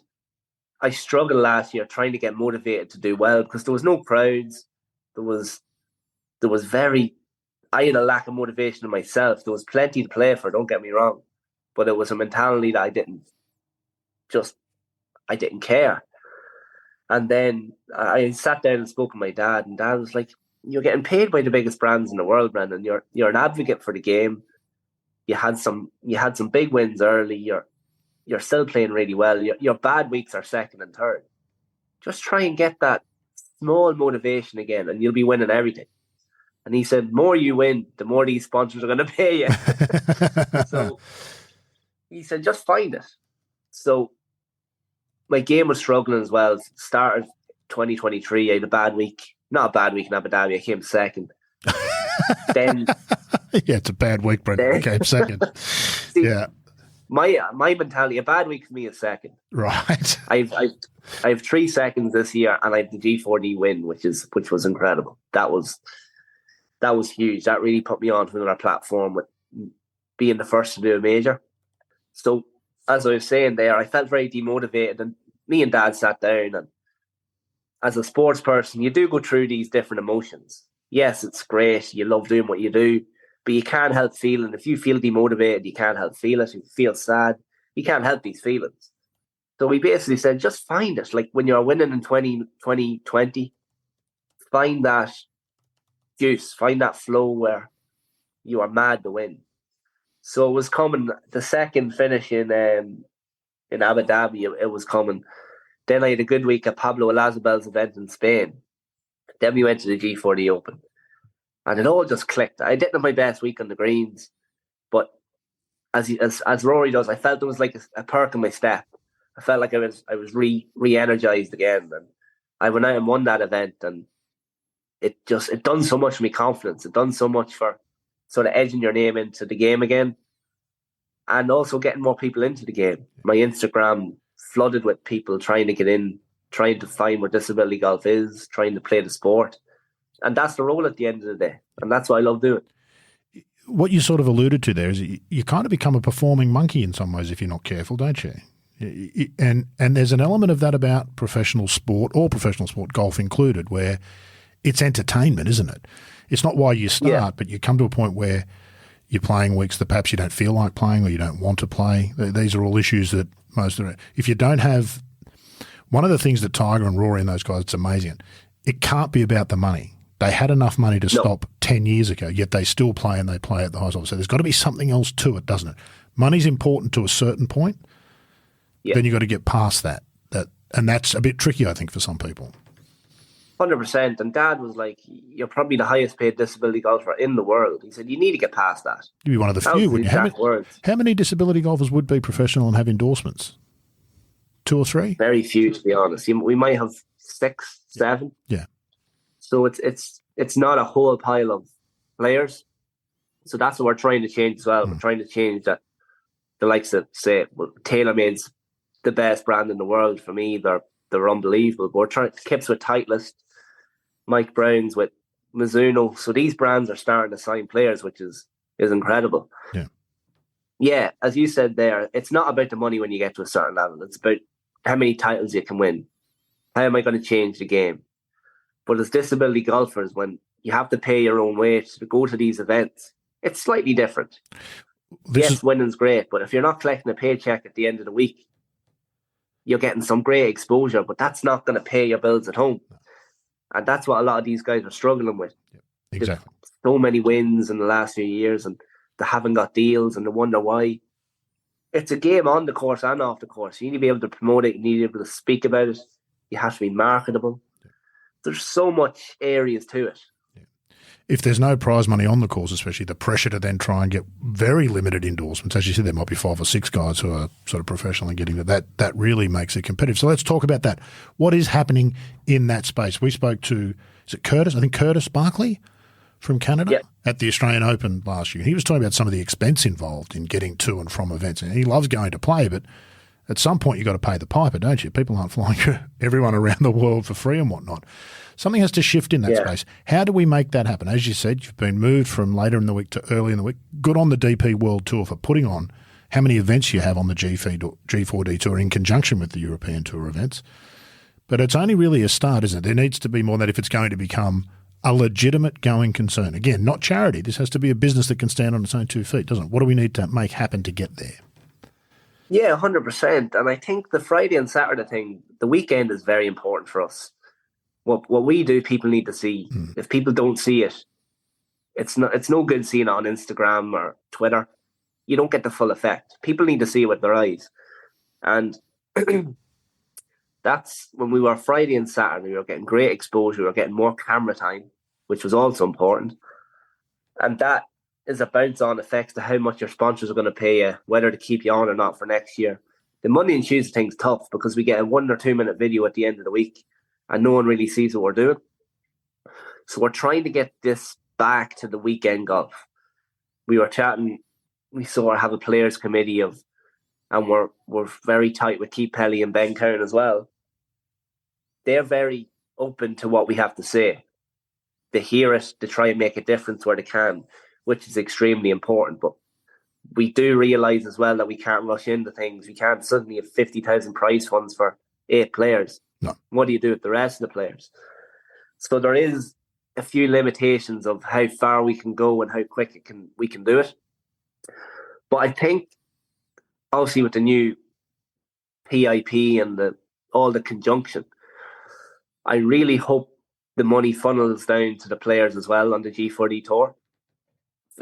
I struggled last year trying to get motivated to do well because there was no crowds. I had a lack of motivation in myself. There was plenty to play for, don't get me wrong, but it was a mentality that I didn't care. And then I sat down and spoke with my dad, and Dad was like, "You're getting paid by the biggest brands in the world, Brendan. You're an advocate for the game. You had some big wins early. You're still playing really well. Your bad weeks are second and third. Just try and get that small motivation again, and you'll be winning everything." And he said, "More you win, the more these sponsors are going to pay you." So he said, "Just find it." So my game was struggling as well. Started 2023, I had a bad week. Not a bad week in Abu Dhabi. I came second. Then yeah, it's a bad week, Brendan. I came second. See, yeah. My mentality, a bad week for me is second. Right. I have 3 seconds this year, and I have the G4D win, which was incredible. That was huge. That really put me onto another platform with being the first to do a major. So as I was saying there, I felt very demotivated, and me and Dad sat down, and as a sports person, you do go through these different emotions. Yes, it's great. You love doing what you do, but you can't help feeling. If you feel demotivated, you can't help feel it. If you feel sad, you can't help these feelings. So we basically said, just find it. Like when you're winning in 2020, find that juice, find that flow where you are mad to win. So it was coming, the second finish in Abu Dhabi, it was coming. Then I had a good week at Pablo Olazabel's event in Spain. Then we went to the G4D Open. And it all just clicked. I didn't have my best week on the greens, but as Rory does, I felt there was like a perk in my step. I felt like I was re-energized again. And I went out and won that event, and it done so much for me confidence. It done so much for sort of edging your name into the game again, and also getting more people into the game. My Instagram flooded with people trying to get in, trying to find where disability golf is, trying to play the sport. And that's the role at the end of the day. And that's what I love doing. What you sort of alluded to there is you kind of become a performing monkey in some ways if you're not careful, don't you? And there's an element of that about professional sport, or professional sport, golf included, where it's entertainment, isn't it? It's not why you start, but you come to a point where you're playing weeks that perhaps you don't feel like playing or you don't want to play. These are all issues that if you don't have – one of the things that Tiger and Rory and those guys, it's amazing. It can't be about the money. They had enough money to stop 10 years ago, yet they still play, and they play at the highest level. So there's got to be something else to it, doesn't it? Money's important to a certain point. Yeah. Then you've got to get past that. And that's a bit tricky, I think, for some people. 100%. And Dad was like, you're probably the highest paid disability golfer in the world. He said, you need to get past that. You'd be one of the few, wouldn't you? How many disability golfers would be professional and have endorsements? 2 or 3? Very few, to be honest. We might have 6, 7. Yeah. So it's not a whole pile of players. So that's what we're trying to change as well. We're trying to change that. The likes of, say, TaylorMade's the best brand in the world for me. They're unbelievable. But we're trying Kips with Titleist, Mike Brown's with Mizuno. So these brands are starting to sign players, which is incredible. Yeah. Yeah, as you said there, it's not about the money when you get to a certain level. It's about how many titles you can win. How am I going to change the game? But as disability golfers, when you have to pay your own way to go to these events, it's slightly different. Winning's great, but if you're not collecting a paycheck at the end of the week, you're getting some great exposure, but that's not going to pay your bills at home. And that's what a lot of these guys are struggling with. Yeah, exactly. There's so many wins in the last few years, and they haven't got deals, and they wonder why. It's a game on the course and off the course. You need to be able to promote it. You need to be able to speak about it. You have to be marketable. There's so much areas to it. If there's no prize money on the course, especially the pressure to then try and get very limited endorsements, as you said, there might be 5 or 6 guys who are sort of professional and getting that really makes it competitive. So let's talk about that. What is happening in that space? We spoke to, is it Curtis? I think Curtis Barkley from Canada at the Australian Open last year. He was talking about some of the expense involved in getting to and from events. And he loves going to play, but at some point you've got to pay the piper, don't you? People aren't flying everyone around the world for free and whatnot. Something has to shift in that space. How do we make that happen? As you said, you've been moved from later in the week to early in the week. Good on the DP World Tour for putting on how many events you have on the G4D Tour in conjunction with the European Tour events. But it's only really a start, isn't it? There needs to be more than that if it's going to become a legitimate going concern. Again, not charity. This has to be a business that can stand on its own 2 feet, doesn't it? What do we need to make happen to get there? Yeah, 100%. And I think the Friday and Saturday thing, the weekend is very important for us. What we do, people need to see. If people don't see it, it's no good seeing it on Instagram or Twitter. You don't get the full effect. People need to see it with their eyes. And that's when we were Friday and Saturday, we were getting great exposure, we were getting more camera time, which was also important. And that is a bounce-on effect to how much your sponsors are going to pay you, whether to keep you on or not for next year. The Monday and Tuesday thing's tough because we get a 1 or 2 minute video at the end of the week and no one really sees what we're doing. So we're trying to get this back to the weekend golf. We were chatting, we sort of have a players committee and we're very tight with Keith Pelly and Ben Cowan as well. They're very open to what we have to say. They hear it, to try and make a difference where they can, which is extremely important. But we do realise as well that we can't rush into things. We can't suddenly have 50,000 prize funds for 8 players. No. What do you do with the rest of the players? So there is a few limitations of how far we can go and how quick we can do it. But I think, obviously, with the new PIP and all the conjunction, I really hope the money funnels down to the players as well on the G4D tour.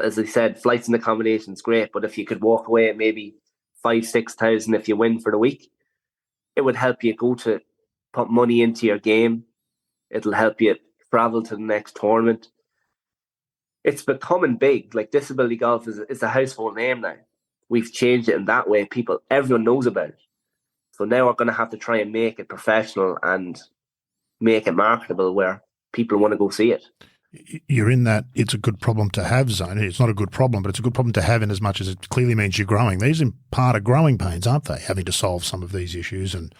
As I said, flights and accommodation is great, but if you could walk away at maybe 5,000-6,000 if you win for the week, it would help you put money into your game. It'll help you travel to the next tournament. It's becoming big. Like, disability golf is a household name now. We've changed it in that way. Everyone knows about it. So now we're going to have to try and make it professional and make it marketable where people want to go see it. You're in that it's a good problem to have zone. It's not a good problem, but it's a good problem to have in as much as it clearly means you're growing. These are part of growing pains, aren't they? Having to solve some of these issues and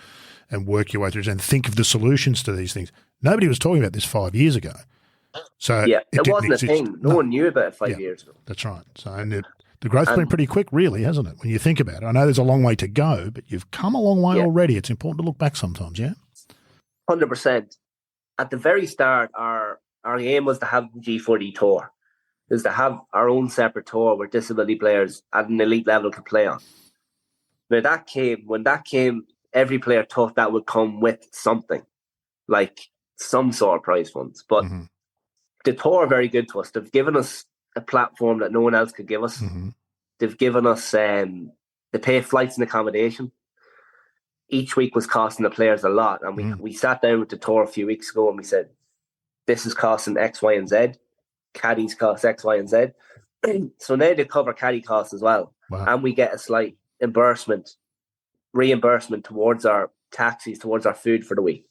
work your way through and think of the solutions to these things. Nobody was talking about this 5 years ago. So yeah, it wasn't a thing. No one knew about it 5 years ago. That's right. So the growth's been pretty quick, really, hasn't it? When you think about it, I know there's a long way to go, but you've come a long way already. It's important to look back sometimes. Yeah, 100%. At the very start, our aim was to have the G4D tour, is to have our own separate tour where disability players at an elite level could play on. Now when that came, every player thought that would come with something, like some sort of prize funds. But the tour are very good to us. They've given us a platform that no one else could give us. They've given us, they pay flights and accommodation. Each week was costing the players a lot. And we sat down with the tour a few weeks ago and we said, this is costing X, Y, and Z. Caddies cost X, Y, and Z. So now they cover caddy costs as well. Wow. And we get a slight reimbursement towards our taxis, towards our food for the week.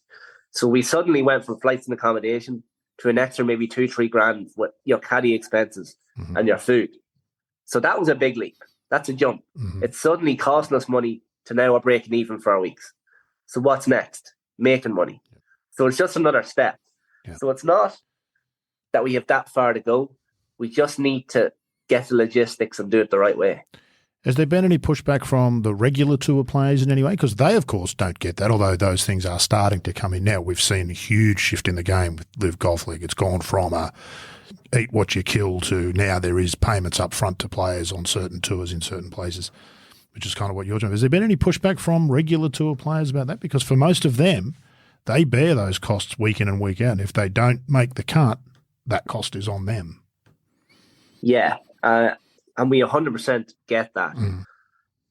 So we suddenly went from flights and accommodation to an extra maybe 2-3 grand with your caddy expenses and your food. So that was a big leap. That's a jump. It's suddenly costing us money to now we're breaking even for our weeks. So what's next? Making money. So it's just another step. Yeah. So it's not that we have that far to go. We just need to get the logistics and do it the right way. Has there been any pushback from the regular tour players in any way? Because they, of course, don't get that, although those things are starting to come in now. We've seen a huge shift in the game with Live Golf League. It's gone from eat what you kill to now there is payments up front to players on certain tours in certain places, which is kind of what you're doing. Has there been any pushback from regular tour players about that? Because for most of them, they bear those costs week in and week out. If they don't make the cut, that cost is on them. Yeah, and we 100% get that.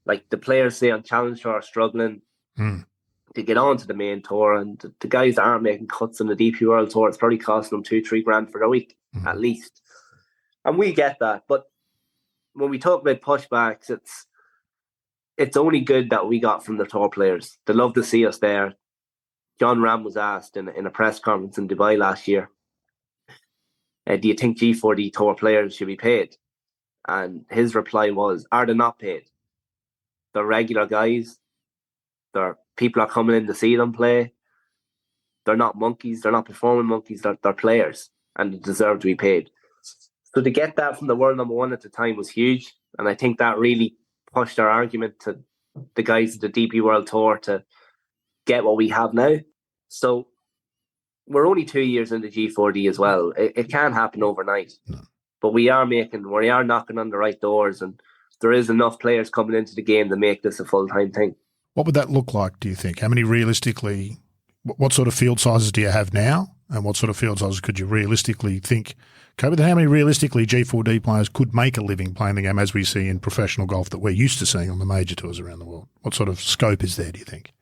Like the players say on Challenge Tour are struggling to get onto the main tour, and the guys that aren't making cuts on the DP World Tour, it's probably costing them 2-3 grand for their week at least. And we get that. But when we talk about pushbacks, it's only good that we got from the tour players. They love to see us there. John Ram was asked in a press conference in Dubai last year, do you think G4D tour players should be paid? And his reply was, are they not paid? They're regular guys. People are coming in to see them play. They're not monkeys. They're not performing monkeys. They're players and they deserve to be paid. So to get that from the world number one at the time was huge. And I think that really pushed our argument to the guys at the DP World Tour to get what we have now. So we're only 2 years into G4D as well. It can't happen overnight. No. But we are knocking on the right doors, and there is enough players coming into the game to make this a full-time thing. What would that look like, do you think? How many realistically, what sort of field sizes do you have now? And what sort of field sizes could you realistically think? How many realistically G4D players could make a living playing the game as we see in professional golf that we're used to seeing on the major tours around the world? What sort of scope is there, do you think?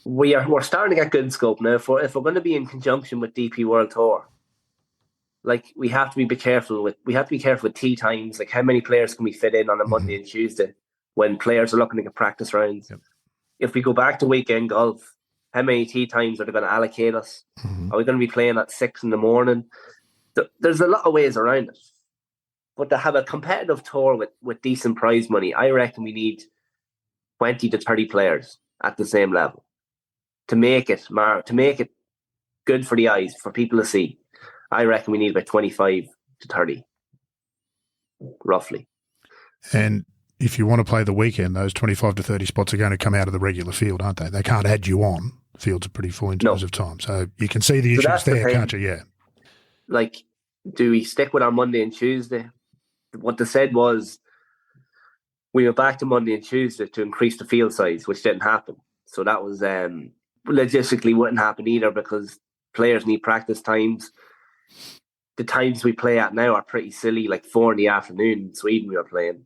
We're starting to get good scope now. If we're going to be in conjunction with DP World Tour, like we have to be careful with tee times. Like how many players can we fit in on a Monday and Tuesday when players are looking to get practice rounds? Yep. if we go back to weekend golf, how many tee times are they going to allocate us? Are we going to be playing at 6 a.m? There's a lot of ways around it. But to have a competitive tour with decent prize money, I reckon we need 20 to 30 players at the same level to make it good for the eyes, for people to see. I reckon we need about 25 to 30, roughly. And if you want to play the weekend, those 25 to 30 spots are going to come out of the regular field, aren't they? They can't add you on. Fields are pretty full in terms of time. So you can see the issues there, can't you? Yeah. Like, do we stick with our Monday and Tuesday? What they said was we went back to Monday and Tuesday to increase the field size, which didn't happen. So that was logistically wouldn't happen either, because players need practice times. The times we play at now are pretty silly, like 4 p.m. in Sweden we were playing.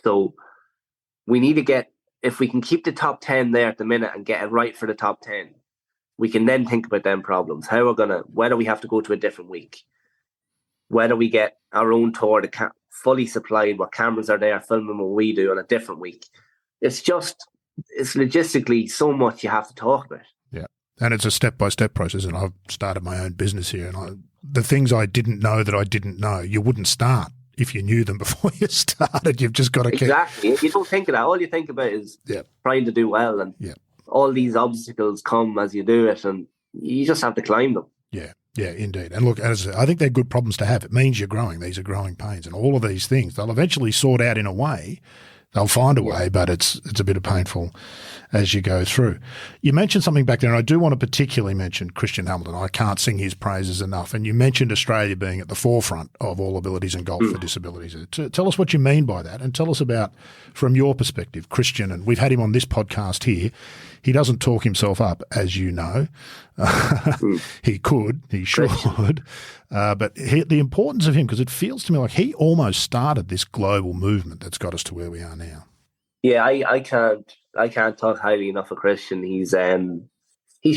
So we need to get, if we can keep the top 10 there at the minute and get it right for the top 10, we can then think about them problems. Whether we have to go to a different week, whether we get our own tour fully supplied, where cameras are there filming what we do on a different week. It's logistically so much you have to talk about. Yeah. And it's a step-by-step process, and I've started my own business here, and the things I didn't know that I didn't know, you wouldn't start if you knew them before you started. You've just got to Exactly. You don't think of that. All you think about is trying to do well, and all these obstacles come as you do it, and you just have to climb them. Yeah, indeed. And look, as I said, I think they're good problems to have. It means you're growing. These are growing pains, and all of these things, they'll eventually sort out in a way. They'll find a way, but it's a bit of painful as you go through. You mentioned something back there, and I do want to particularly mention Christian Hamilton. I can't sing his praises enough. And you mentioned Australia being at the forefront of all abilities in golf for disabilities. Tell us what you mean by that, and tell us about, from your perspective, Christian. And we've had him on this podcast here. He doesn't talk himself up, as you know. He could, he should. But the importance of him, because it feels to me like he almost started this global movement that's got us to where we are now. Yeah, I can't talk highly enough of Christian. He's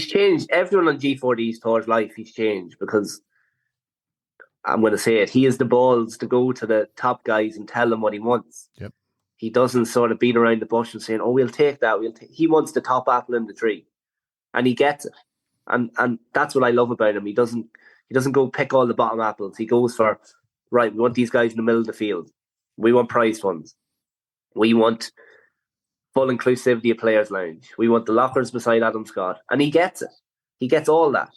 changed everyone on G4D's tour's life. He's changed, because I'm going to say it. He has the balls to go to the top guys and tell them what he wants. Yep. He doesn't sort of beat around the bush and saying, "Oh, we'll take that." He wants the top apple in the tree, and he gets it. And that's what I love about him. He doesn't go pick all the bottom apples. He goes for, right, we want these guys in the middle of the field. We want prize funds. We want full inclusivity of Players' Lounge. We want the lockers beside Adam Scott. And he gets it. He gets all that,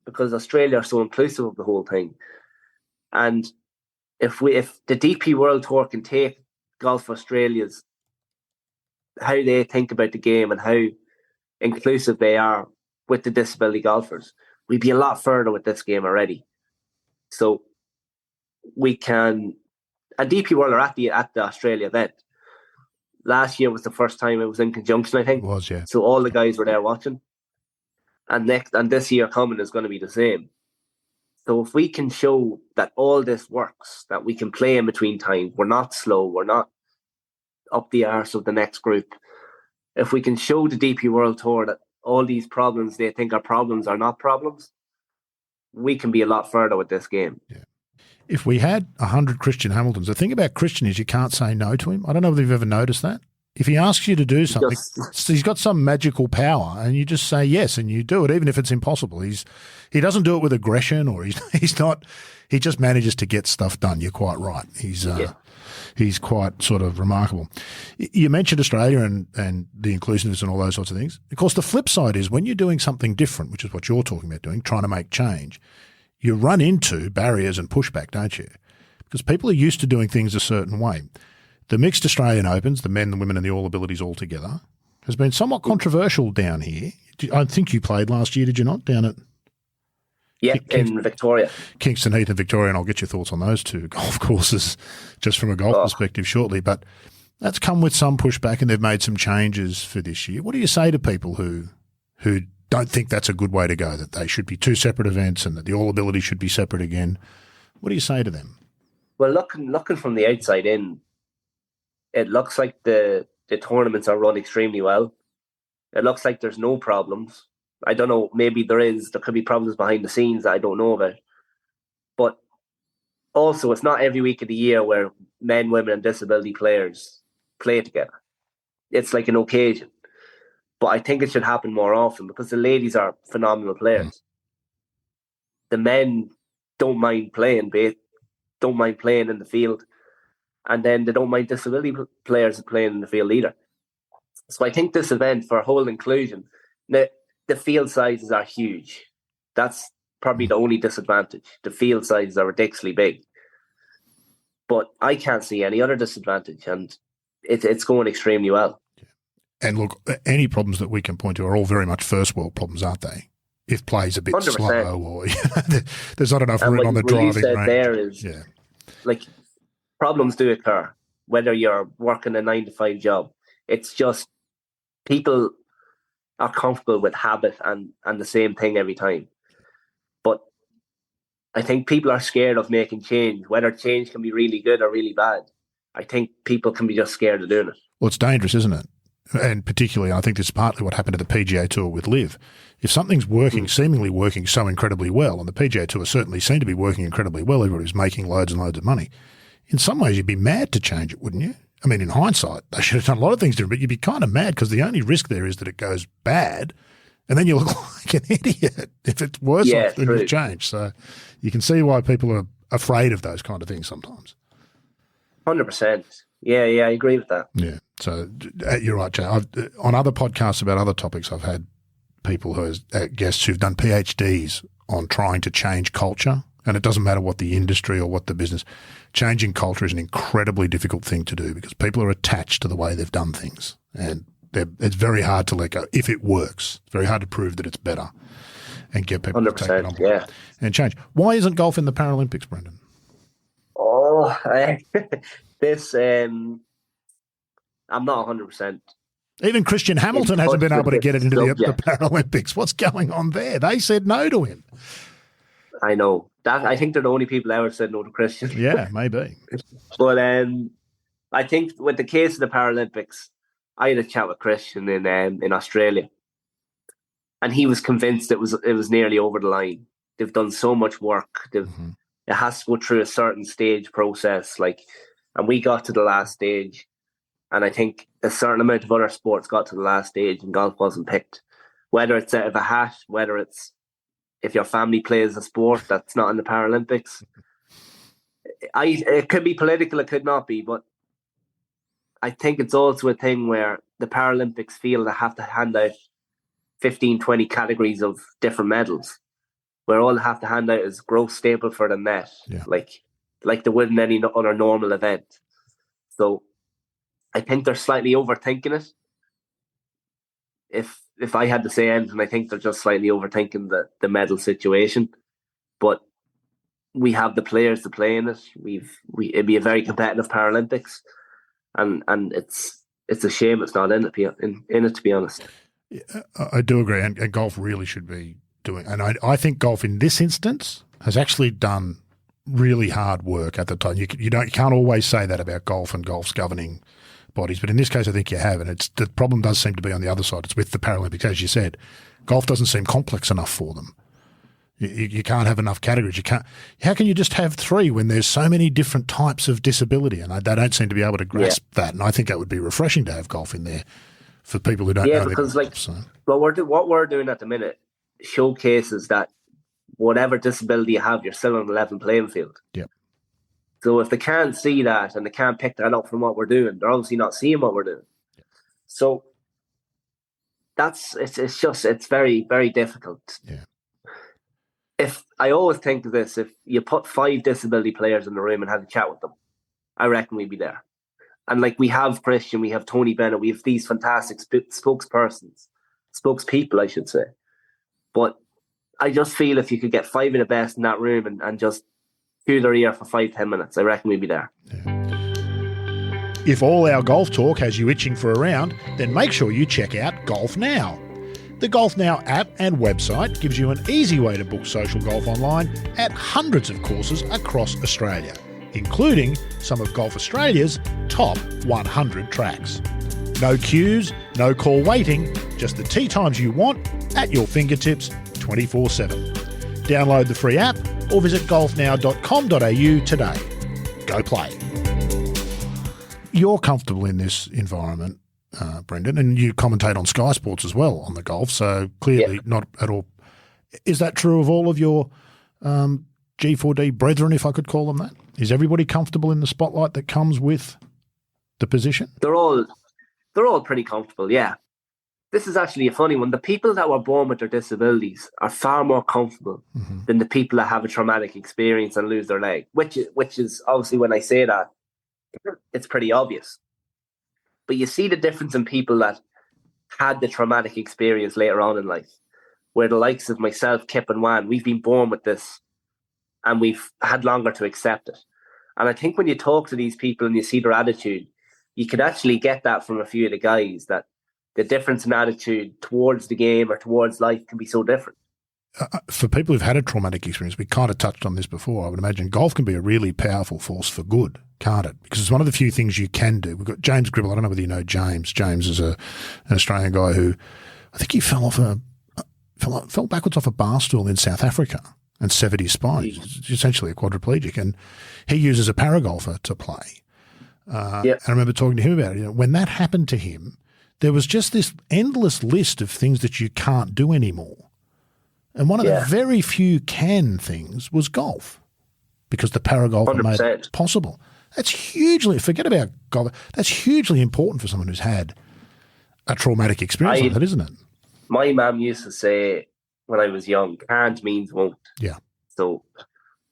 because Australia are so inclusive of the whole thing. And if the DP World Tour can take Golf Australia's, how they think about the game and how inclusive they are with the disability golfers, we'd be a lot further with this game already. So we can, and DP World are at the Australia event. Last year was the first time it was in conjunction, I think. It was, yeah. So all the guys were there watching. And this year coming is going to be the same. So if we can show that all this works, that we can play in between times, we're not slow, we're not up the arse of the next group. If we can show the DP World Tour that all these problems they think are problems are not problems, we can be a lot further with this game. Yeah. If we had 100 Christian Hamiltons, the thing about Christian is you can't say no to him. I don't know if you've ever noticed that. If he asks you to do something, he's got some magical power, and you just say yes, and you do it, even if it's impossible. He doesn't do it with aggression, or he's not. He just manages to get stuff done. You're quite right. He's quite sort of remarkable. You mentioned Australia and the inclusiveness and all those sorts of things. Of course, the flip side is when you're doing something different, which is what you're talking about doing, trying to make change, you run into barriers and pushback, don't you? Because people are used to doing things a certain way. The mixed Australian Opens, the men, the women and the all abilities all together, has been somewhat controversial down here. I think you played last year, did you not, down at in Victoria. Kingston Heath and Victoria, and I'll get your thoughts on those two golf courses just from a golf perspective shortly. But that's come with some pushback, and they've made some changes for this year. What do you say to people who don't think that's a good way to go, that they should be two separate events and that the all ability should be separate again? What do you say to them? Well, looking from the outside in, it looks like the tournaments are run extremely well. It looks like there's no problems. I don't know, maybe there could be problems behind the scenes that I don't know about. But also, it's not every week of the year where men, women and disability players play together. It's like an occasion. But I think it should happen more often because the ladies are phenomenal players. The men don't mind playing in the field, and then they don't mind disability players playing in the field either. So I think this event, for whole inclusion, the field sizes are huge. That's probably the only disadvantage. The field sizes are ridiculously big. But I can't see any other disadvantage, and it's going extremely well. And look, any problems that we can point to are all very much first world problems, aren't they? If play's a bit 100%. slow, or there's not enough room on the driving range. What you said there is, like, problems do occur, whether you're working a 9-to-5 job. It's just people are comfortable with habit and the same thing every time. But I think people are scared of making change, whether change can be really good or really bad. I think people can be just scared of doing it. Well, it's dangerous, isn't it? And particularly, I think this is partly what happened to the PGA Tour with Liv. If something's working, seemingly working so incredibly well, and the PGA Tour certainly seemed to be working incredibly well, everybody was making loads and loads of money, in some ways you'd be mad to change it, wouldn't you? I mean, in hindsight, they should have done a lot of things different, but you'd be kind of mad because the only risk there is that it goes bad, and then you look like an idiot if it's worse off than you've changed. So you can see why people are afraid of those kind of things sometimes. 100%. Yeah, I agree with that. Yeah, so you're right, Jay. On other podcasts about other topics, I've had people guests who've done PhDs on trying to change culture, and it doesn't matter what the industry or what the business. Changing culture is an incredibly difficult thing to do because people are attached to the way they've done things, and it's very hard to let go. If it works, it's very hard to prove that it's better and get people to take it on board and change. Why isn't golf in the Paralympics, Brendan? This, I'm not 100%. Even Christian Hamilton hasn't been able to get it into the Paralympics. What's going on there? They said no to him. I know. I think they're the only people ever said no to Christian. Yeah, maybe. But I think with the case of the Paralympics, I had a chat with Christian in Australia, and he was convinced it was nearly over the line. They've done so much work. It has to go through a certain stage process, and we got to the last stage, and I think a certain amount of other sports got to the last stage, and golf wasn't picked. Whether it's out of a hat, whether it's if your family plays a sport that's not in the Paralympics. It could be political, it could not be, but I think it's also a thing where the Paralympics feel they have to hand out 15, 20 categories of different medals, where all they have to hand out is gross staple for the net, like they would in any other normal event. So I think they're slightly overthinking it. If I had to say anything, I think they're just slightly overthinking the medal situation. But we have the players to play in it. It'd be a very competitive Paralympics, and it's a shame it's not in it, to be honest. Yeah, I do agree, and golf really should be doing. And I think golf in this instance has actually done really hard work at the time. You can't always say that about golf and golf's governing bodies, but in this case I think you have, and the problem does seem to be on the other side. It's with the Paralympics, as you said. Golf doesn't seem complex enough for them. You can't have enough categories. How can you just have 3 when there's so many different types of disability? And they don't seem to be able to grasp that. And I think that would be refreshing to have golf in there for people who don't know. Yeah, because what we're doing at the minute showcases that whatever disability you have, you're still on a level playing field. Yep. So if they can't see that and they can't pick that up from what we're doing, they're obviously not seeing what we're doing. Yep. So it's very, very difficult. Yeah. If I always think of this, if you put 5 disability players in the room and have a chat with them, I reckon we'd be there. And we have Christian, we have Tony Bennett, we have these fantastic spokespeople, I should say. But I just feel if you could get 5 of the best in that room and just hear their ear for 5-10 minutes, I reckon we'd be there. Yeah. If all our golf talk has you itching for a round, then make sure you check out Golf Now. The Golf Now app and website gives you an easy way to book social golf online at hundreds of courses across Australia, including some of Golf Australia's top 100 tracks. No queues, no call waiting, just the tee times you want at your fingertips 24/7. Download the free app or visit golfnow.com.au today. Go play. You're comfortable in this environment. Brendan, and you commentate on Sky Sports as well on the golf, so clearly not at all. Is that true of all of your G4D brethren, if I could call them that? Is everybody comfortable in the spotlight that comes with the position? They're all pretty comfortable, yeah. This is actually a funny one. The people that were born with their disabilities are far more comfortable than the people that have a traumatic experience and lose their leg, which is obviously, when I say that, it's pretty obvious. But you see the difference in people that had the traumatic experience later on in life, where the likes of myself, Kip and Wan, we've been born with this and we've had longer to accept it. And I think when you talk to these people and you see their attitude, you can actually get that from a few of the guys, that the difference in attitude towards the game or towards life can be so different. For people who've had a traumatic experience, we kind of touched on this before, I would imagine golf can be a really powerful force for good, can't it? Because it's one of the few things you can do. We've got James Gribble. I don't know whether you know James. James is an Australian guy who, I think he fell backwards off a bar stool in South Africa and severed his spine. He's essentially a quadriplegic, and he uses a paragolfer to play. And I remember talking to him about it. When that happened to him, there was just this endless list of things that you can't do anymore. And one of the very few can things was golf, because the paragolfer 100%. made it possible. That's hugely, forget about golf, that's hugely important for someone who's had a traumatic experience like that, isn't it? My mum used to say when I was young, can't means won't. Yeah. So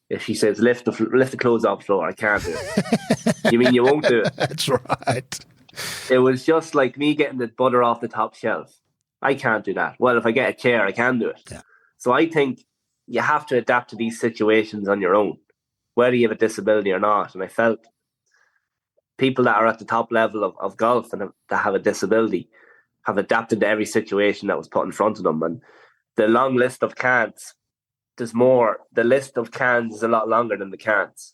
if she says lift the clothes off the floor, I can't do it. You mean you won't do it? That's right. It was just like me getting the butter off the top shelf. I can't do that. Well, if I get a chair, I can do it. Yeah. So I think you have to adapt to these situations on your own, whether you have a disability or not. And I felt people that are at the top level of golf and that have a disability have adapted to every situation that was put in front of them. And the long list of can'ts, there's more. The list of cans is a lot longer than the can'ts.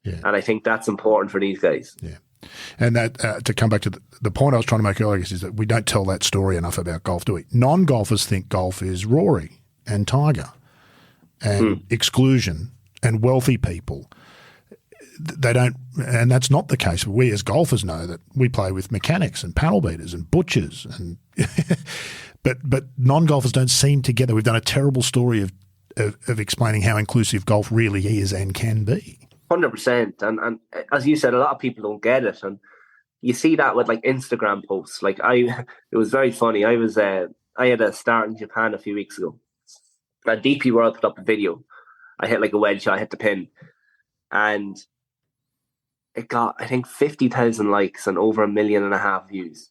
Yeah. And I think that's important for these guys. Yeah. And that to come back to the point I was trying to make earlier is that we don't tell that story enough about golf, do we? Non-golfers think golf is Rory and Tiger and exclusion and wealthy people. They don't, and that's not the case. We as golfers know that we play with mechanics and panel beaters and butchers, and but non-golfers don't seem to get that. We've done a terrible story of explaining how inclusive golf really is and can be. 100%. And as you said, a lot of people don't get it. And you see that with like Instagram posts. Like it was very funny. I had a start in Japan a few weeks ago. And DP World put up a video. I hit like a wedge shot, I hit the pin. And it got, I think, 50,000 likes and over 1.5 million views.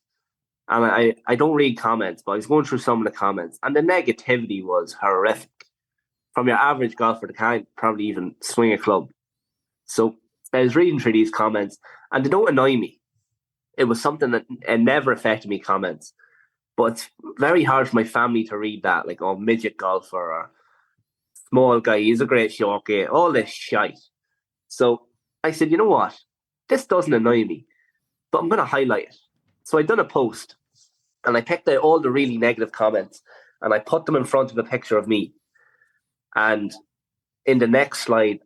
And I don't read comments, but I was going through some of the comments. And the negativity was horrific. From your average golfer that can't probably even swing a club. So I was reading through these comments, and they don't annoy me. It was something that it never affected me, comments. But it's very hard for my family to read that, like, oh, midget golfer or small guy, he's a great short game, all this shite. So I said, you know what? This doesn't annoy me, but I'm going to highlight it. So I done a post, and I picked out all the really negative comments, and I put them in front of a picture of me. And in the next slide,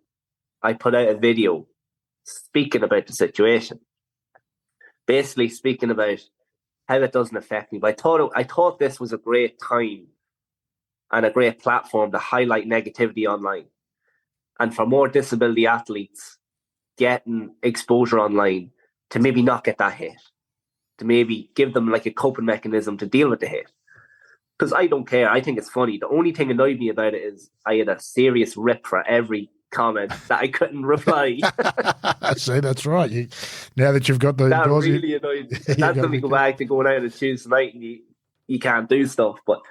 I put out a video speaking about the situation. Basically speaking about how it doesn't affect me. But I thought this was a great time and a great platform to highlight negativity online. And for more disability athletes getting exposure online to maybe not get that hit. To maybe give them like a coping mechanism to deal with the hit. Because I don't care. I think it's funny. The only thing annoyed me about it is I had a serious rip for every comment that I couldn't reply. See, that's right. Now that you've got the... That really annoyed me. That's when we go back to going out on a Tuesday night and you can't do stuff. But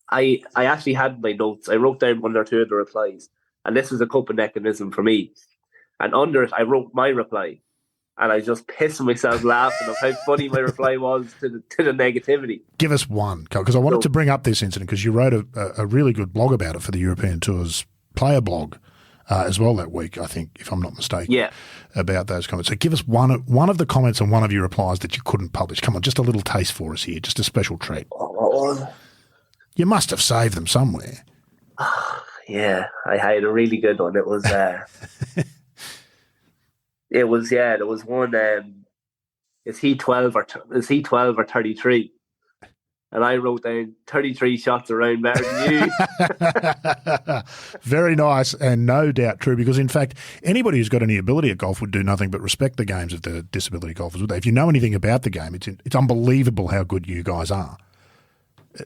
I actually had my notes. I wrote down 1 or 2 of the replies. And this was a coping mechanism for me. And under it, I wrote my reply. And I was just pissing myself laughing of how funny my reply was to the negativity. Give us one, because I wanted to bring up this incident because you wrote a really good blog about it for the European Tour's player blog as well that week, I think, if I'm not mistaken, about those comments. So give us one of the comments and one of your replies that you couldn't publish. Come on, just a little taste for us here, just a special treat. You must have saved them somewhere. Yeah, I had a really good one. It was... there was one, is he 12 or 33? And I wrote down 33 shots around better than you. Very nice, and no doubt true, because in fact, anybody who's got any ability at golf would do nothing but respect the games of the disability golfers, would they? If you know anything about the game, it's unbelievable how good you guys are.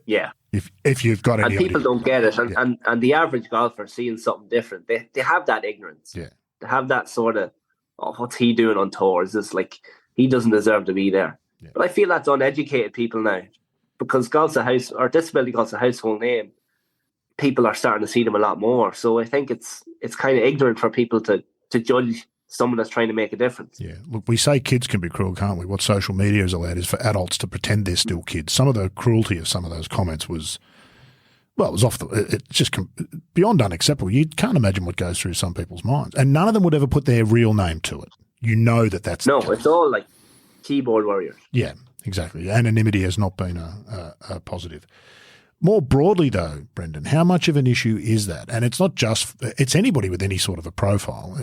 Yeah. If you've got any and people idea. don't get it, and the average golfer seeing something different, they have that ignorance. Yeah. They have that sort of, oh, what's he doing on tour? Is this like he doesn't deserve to be there? Yeah. But I feel that's uneducated people now. Because golf's a house, or disability golf's a household name, people are starting to see them a lot more. So I think it's kind of ignorant for people to judge someone that's trying to make a difference. Yeah. Look, we say kids can be cruel, can't we? What social media has allowed is for adults to pretend they're still kids. Some of the cruelty of some of those comments was, well, it was it's just beyond unacceptable. You can't imagine what goes through some people's minds. And none of them would ever put their real name to it. You know that's no, it's all like keyboard warriors. Yeah. Exactly. Anonymity has not been a positive. More broadly, though, Brendan, how much of an issue is that? And it's not just – it's anybody with any sort of a profile,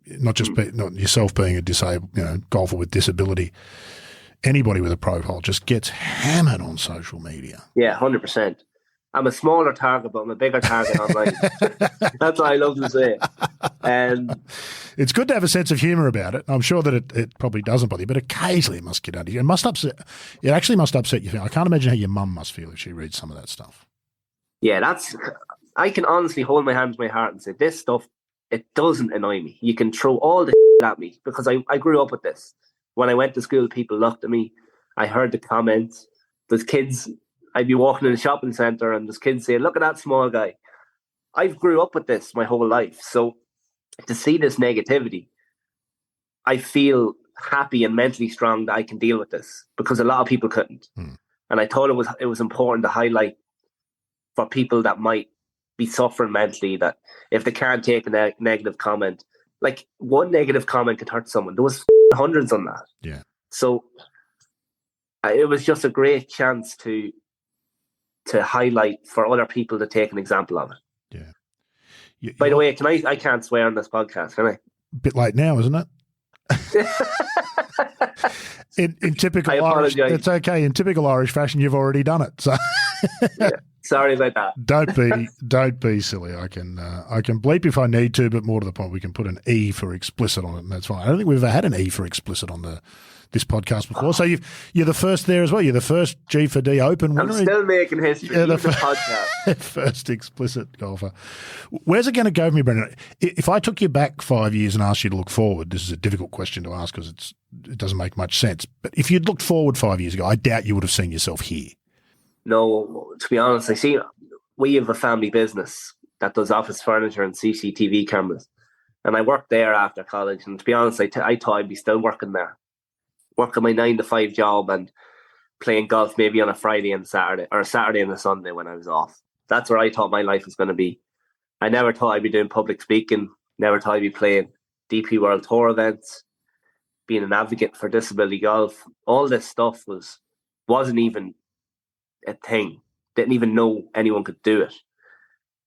not just not yourself being a disabled golfer with disability. Anybody with a profile just gets hammered on social media. Yeah, 100%. I'm a smaller target, but I'm a bigger target online. That's what I love to say. It's good to have a sense of humour about it. I'm sure that it probably doesn't bother you, but occasionally it must get under you. It actually must upset you. I can't imagine how your mum must feel if she reads some of that stuff. Yeah, I can honestly hold my hand to my heart and say this stuff, it doesn't annoy me. You can throw all the at me because I grew up with this. When I went to school, people looked at me. I heard the comments. There's kids... I'd be walking in a shopping centre and there's kids saying, look at that small guy. I've grew up with this my whole life. So to see this negativity, I feel happy and mentally strong that I can deal with this because a lot of people couldn't. And I thought it was important to highlight for people that might be suffering mentally that if they can't take a negative comment, like one negative comment could hurt someone. There was hundreds on that. Yeah. So it was just a great chance to highlight for other people to take an example of it. Yeah. By the way, I can't swear on this podcast, can I? Bit late now, isn't it? in typical Irish, it's okay. In typical Irish fashion, you've already done it. So yeah, sorry about that. Don't be silly. I can bleep if I need to, but more to the point, we can put an E for explicit on it, and that's fine. I don't think we've ever had an E for explicit on this podcast before. So you're the first there as well. You're the first G4D Open winner. I'm still making history. Yeah, the podcast. First explicit golfer. Where's it going to go for me, Brendan? If I took you back 5 years and asked you to look forward, this is a difficult question to ask because it doesn't make much sense. But if you'd looked forward 5 years ago, I doubt you would have seen yourself here. No, to be honest, we have a family business that does office furniture and CCTV cameras. And I worked there after college. And to be honest, I thought I'd be still working there. Working my 9-to-5 job and playing golf maybe on a Friday and Saturday or a Saturday and a Sunday when I was off. That's where I thought my life was going to be. I never thought I'd be doing public speaking. Never thought I'd be playing DP World Tour events, being an advocate for disability golf. All this stuff wasn't even a thing. Didn't even know anyone could do it.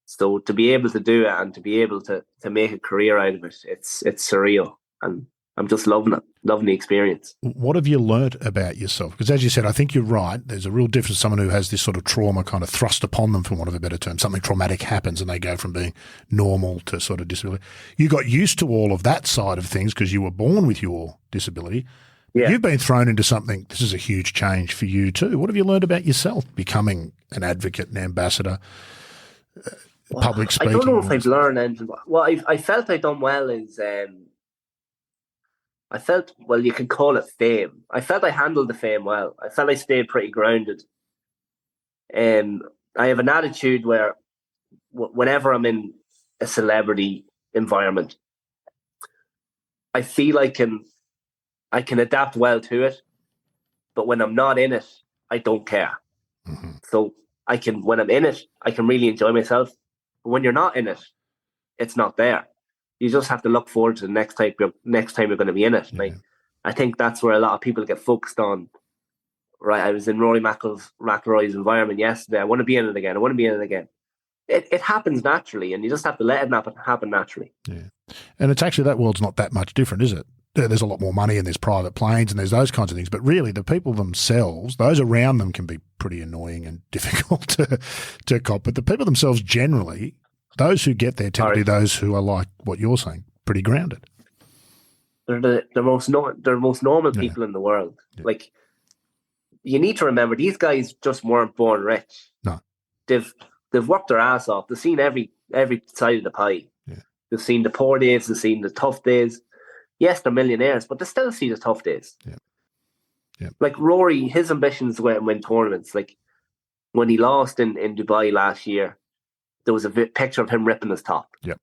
So to be able to do it and to be able to make a career out of it, it's surreal. And I'm just loving it, loving the experience. What have you learnt about yourself? Because as you said, I think you're right. There's a real difference. Someone who has this sort of trauma kind of thrust upon them, for want of a better term, something traumatic happens and they go from being normal to sort of disability. You got used to all of that side of things because you were born with your disability. Yeah. You've been thrown into something. This is a huge change for you too. What have you learned about yourself, becoming an advocate, an ambassador, public speaking? I don't know if I've learned anything. What I felt I'd done well is I felt, well, you can call it fame. I felt I handled the fame well. I felt I stayed pretty grounded. I have an attitude where whenever I'm in a celebrity environment, I feel I can adapt well to it. But when I'm not in it, I don't care. Mm-hmm. So when I'm in it, I can really enjoy myself. But when you're not in it, it's not there. You just have to look forward to the next time you're going to be in it. Yeah. Like, I think that's where a lot of people get focused on. Right, I was in Rory McIlroy's environment yesterday. I want to be in it again. It happens naturally, and you just have to let it happen naturally. Yeah, and it's actually that world's not that much different, is it? there's a lot more money and there's private planes and there's those kinds of things. But really, the people themselves, those around them can be pretty annoying and difficult to cop. But the people themselves generally, those who get there tend to be those who are like what you're saying, pretty grounded. They're the most normal people in the world. Yeah. Like, you need to remember, these guys just weren't born rich. No. They've worked their ass off. They've seen every side of the pie. Yeah. They've seen the poor days. They've seen the tough days. Yes, they're millionaires, but they still see the tough days. Yeah. Yeah. Like Rory, his ambitions were to win tournaments. Like when he lost in Dubai last year, there was a picture of him ripping his top. Yeah.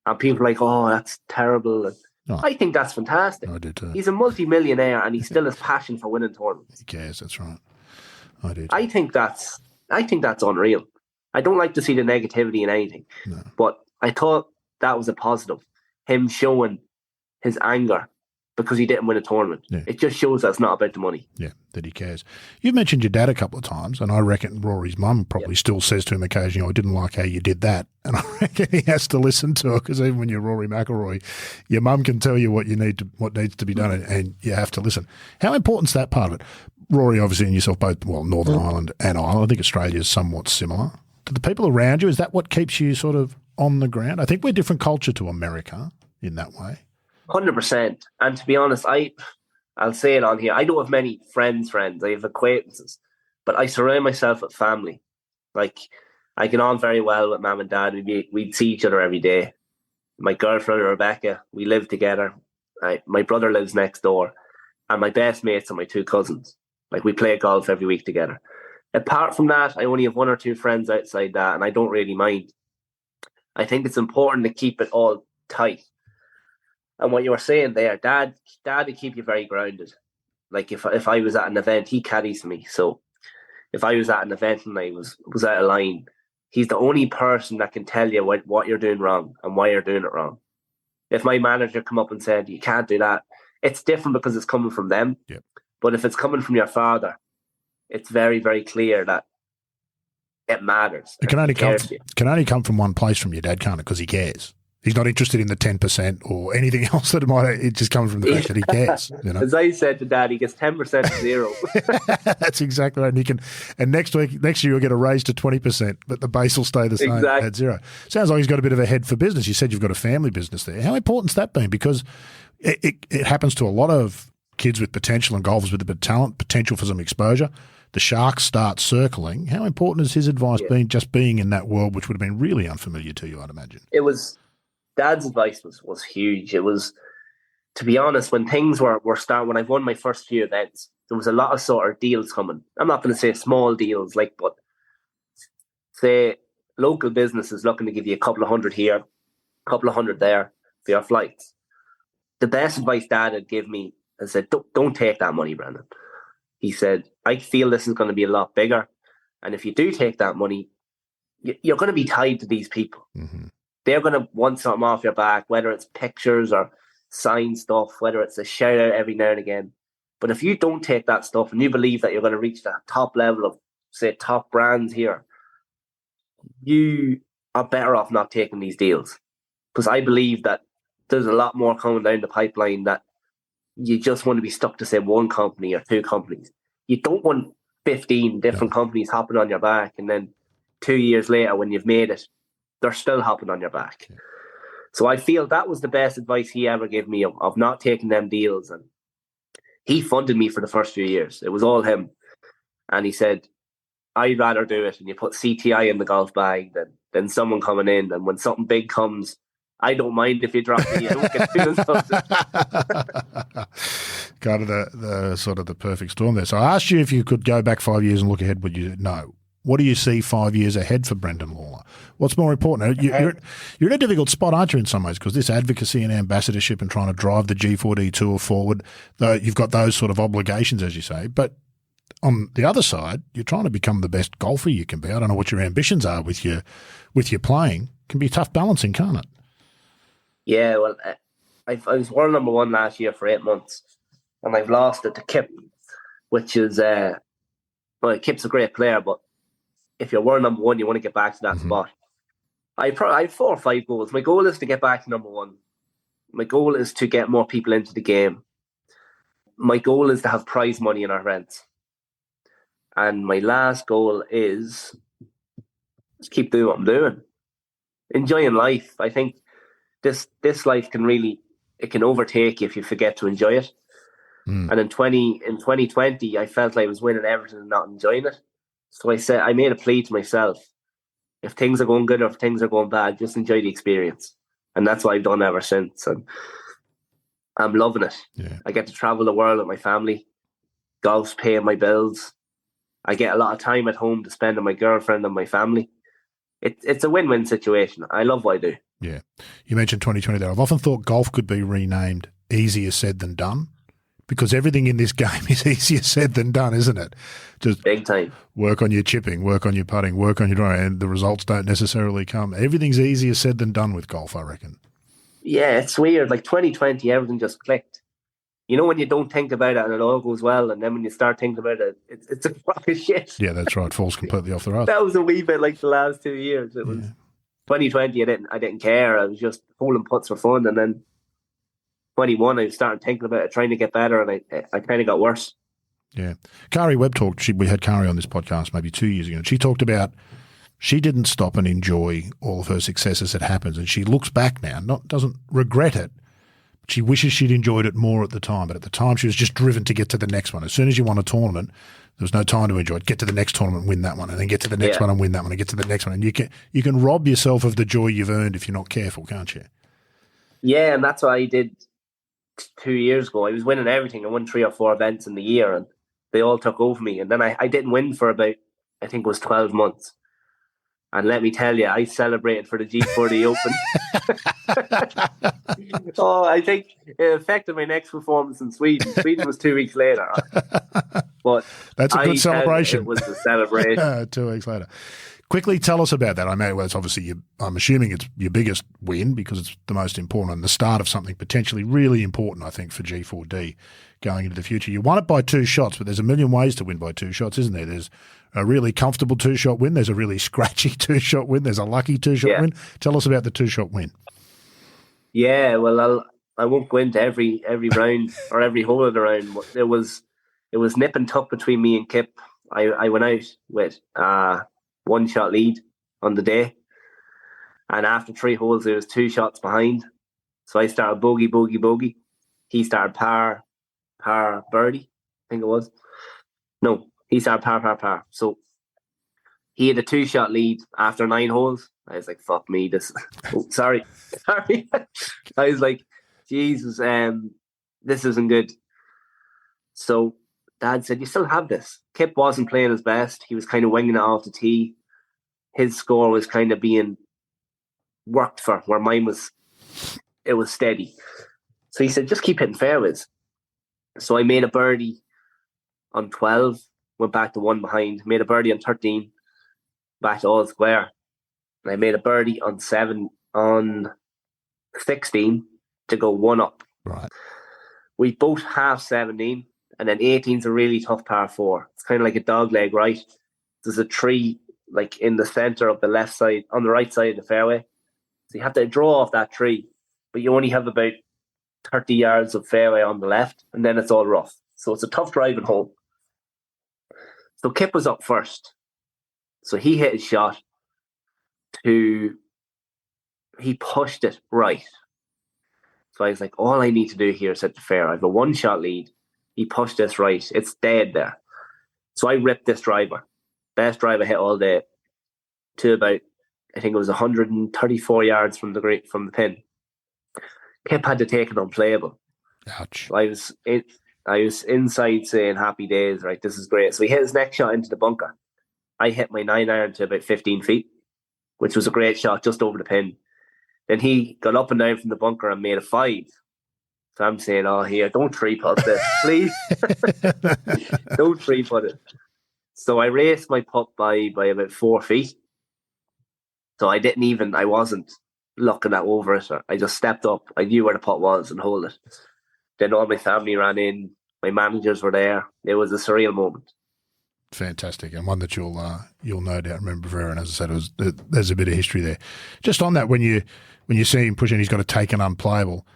And people were like, oh, that's terrible. And I think that's fantastic. I do too. He's a multi-millionaire and he still has passion for winning tournaments. He cares, that's right. I do too. I think that's unreal. I don't like to see the negativity in anything. No. But I thought that was a positive. Him showing his anger because he didn't win a tournament. Yeah. It just shows that it's not about the money. Yeah, that he cares. You've mentioned your dad a couple of times, and I reckon Rory's mum probably still says to him occasionally, I didn't like how you did that. And I reckon he has to listen to it, because even when you're Rory McIlroy, your mum can tell you what needs to be done, and you have to listen. How important's that part of it? Rory, obviously, and yourself both, Northern Ireland and Ireland, I think Australia is somewhat similar. To the people around you, is that what keeps you sort of on the ground? I think we're a different culture to America in that way. 100%. And to be honest, I'll say it on here, I don't have many friends. I have acquaintances, but I surround myself with family. Like, I get on very well with mum and dad. We'd see each other every day. My girlfriend, Rebecca, we live together. My brother lives next door, and my best mates are my two cousins. Like, we play golf every week together. Apart from that, I only have one or two friends outside that, and I don't really mind. I think it's important to keep it all tight. And what you were saying there, Dad would keep you very grounded. Like, if I was at an event, he caddies me. So if I was at an event and I was out of line, he's the only person that can tell you what you're doing wrong and why you're doing it wrong. If my manager come up and said, you can't do that, it's different because it's coming from them. Yep. But if it's coming from your father, it's very, very clear that it matters. It can only come from one place, from your dad, can't it? Because he cares. He's not interested in the 10% or anything else that it just comes from the fact that he cares. You know? As I said to Dad, he gets 10% to zero. That's exactly right. And next year you'll get a raise to 20%, but the base will stay the same at zero. Sounds like he's got a bit of a head for business. You said you've got a family business there. How important's that been? Because it happens to a lot of kids with potential and golfers with a bit of talent, potential for some exposure. The sharks start circling. How important has his advice been, just being in that world, which would have been really unfamiliar to you, I'd imagine? It was. Dad's advice was huge. It was, to be honest, when things were starting, when I won my first few events, there was a lot of sort of deals coming. I'm not going to say small deals, but say local businesses looking to give you a couple of hundred here, a couple of hundred there for your flights. The best advice Dad had given me is said, don't take that money, Brendan. He said, I feel this is going to be a lot bigger. And if you do take that money, you're going to be tied to these people. Mm-hmm. They're going to want something off your back, whether it's pictures or signed stuff, whether it's a shout out every now and again. But if you don't take that stuff and you believe that you're going to reach that top level of, say, top brands here, you are better off not taking these deals. Because I believe that there's a lot more coming down the pipeline that you just want to be stuck to, say, one company or two companies. You don't want 15 different companies hopping on your back, and then 2 years later when you've made it, they're still hopping on your back. Yeah. So I feel that was the best advice he ever gave me of not taking them deals. And he funded me for the first few years. It was all him. And he said, I'd rather do it and you put CTI in the golf bag than someone coming in. And when something big comes, I don't mind if you drop me. You don't get feeling something. Kind of the sort of the perfect storm there. So I asked you if you could go back 5 years and look ahead, but you said no. What do you see 5 years ahead for Brendan Lawlor? What's more important? You're in a difficult spot, aren't you, in some ways, because this advocacy and ambassadorship and trying to drive the G4D Tour forward, though you've got those sort of obligations, as you say. But on the other side, you're trying to become the best golfer you can be. I don't know what your ambitions are with your playing. It can be tough balancing, can't it? Yeah, well, I was world number one last year for 8 months, and I've lost it to Kip, which is Kip's a great player, but if you're world number one, you want to get back to that spot. I have 4 or 5 goals. My goal is to get back to number one. My goal is to get more people into the game. My goal is to have prize money in our events. And my last goal is just keep doing what I'm doing. Enjoying life. I think this life it can overtake you if you forget to enjoy it. And in 2020, I felt like I was winning everything and not enjoying it. So I made a plea to myself. If things are going good or if things are going bad, just enjoy the experience. And that's what I've done ever since. And I'm loving it. Yeah. I get to travel the world with my family. Golf's paying my bills. I get a lot of time at home to spend with my girlfriend and my family. It's a win-win situation. I love what I do. Yeah. You mentioned 2020 there. I've often thought golf could be renamed easier said than done, because everything in this game is easier said than done, isn't it? Just big time. Work on your chipping, work on your putting, work on your drawing, and the results don't necessarily come. Everything's easier said than done with golf, I reckon. Yeah, it's weird. Like 2020, everything just clicked. You know, when you don't think about it and it all goes well, and then when you start thinking about it, it's a crock of shit. Yeah, that's right. Falls completely off the rails. That was a wee bit like the last 2 years. It was 2020. I didn't care. I was just holding putts for fun, and then 21, I was starting thinking about it, trying to get better, and I kind of got worse. Yeah. Kari Webb talked. We had Kari on this podcast maybe 2 years ago, and she talked about she didn't stop and enjoy all of her successes that happened, and she looks back now, doesn't regret it. She wishes she'd enjoyed it more at the time, but at the time she was just driven to get to the next one. As soon as you won a tournament, there was no time to enjoy it. Get to the next tournament and win that one, and then get to the next one and win that one, and get to the next one. And you can rob yourself of the joy you've earned if you're not careful, can't you? Yeah, and that's what I did 2 years ago. I was winning everything. I won 3 or 4 events in the year, and they all took over me. And then I didn't win for about, I think it was 12 months. And let me tell you, I celebrated for the G4D Open. Oh, I think it affected my next performance in Sweden. Sweden was 2 weeks later. But that's a good celebration. It was a celebration. 2 weeks later. Quickly tell us about that. I mean, well, it's obviously, I'm assuming it's your biggest win because it's the most important and the start of something potentially really important, I think, for G4D going into the future. You won it by 2 shots, but there's a million ways to win by 2 shots, isn't there? There's a really comfortable 2-shot win. There's a really scratchy 2-shot win. There's a lucky 2-shot win. Tell us about the 2-shot win. Yeah, well, I won't go into every round or every hole of the round. It was nip and tuck between me and Kip. I went out with 1-shot lead on the day, and after 3 holes there was 2 shots behind. So I started bogey. He started par birdie, I think it was. No, he started par. So he had a 2-shot lead after 9 holes. I was like, fuck me, this sorry. I was like, Jesus, this isn't good. So Dad said, you still have this. Kip wasn't playing his best. He was kind of winging it off the tee. His score was kind of being worked for, where mine was steady. So he said, just keep hitting fairways. So I made a birdie on 12, went back to 1 behind, made a birdie on 13, back to all square. And I made a birdie on 16 to go 1 up. Right. We both half 17, and then 18's a really tough par 4. It's kind of like a dog leg, right? There's a tree like in the center of the left side, on the right side of the fairway. So you have to draw off that tree, but you only have about 30 yards of fairway on the left, and then it's all rough. So it's a tough driving hole. So Kip was up first. So he hit his shot he pushed it right. So I was like, all I need to do here is hit the fair. I have a 1-shot lead. He pushed this right. It's dead there. So I ripped this driver. Best drive I hit all day, to about, I think it was 134 yards from the pin. Kip had to take it unplayable. Ouch. So I was inside saying, happy days, right? This is great. So he hit his next shot into the bunker. I hit my 9-iron to about 15 feet, which was a great shot just over the pin. Then he got up and down from the bunker and made a 5. So I'm saying, oh, here, don't 3-putt this, please. Don't 3-putt it. So I raced my putt by about 4 feet. So I wasn't looking over it. I just stepped up. I knew where the putt was and hold it. Then all my family ran in. My managers were there. It was a surreal moment. Fantastic, and one that you'll no doubt remember forever. And as I said, there's a bit of history there. Just on that, when you see him pushing, he's got to take an unplayable.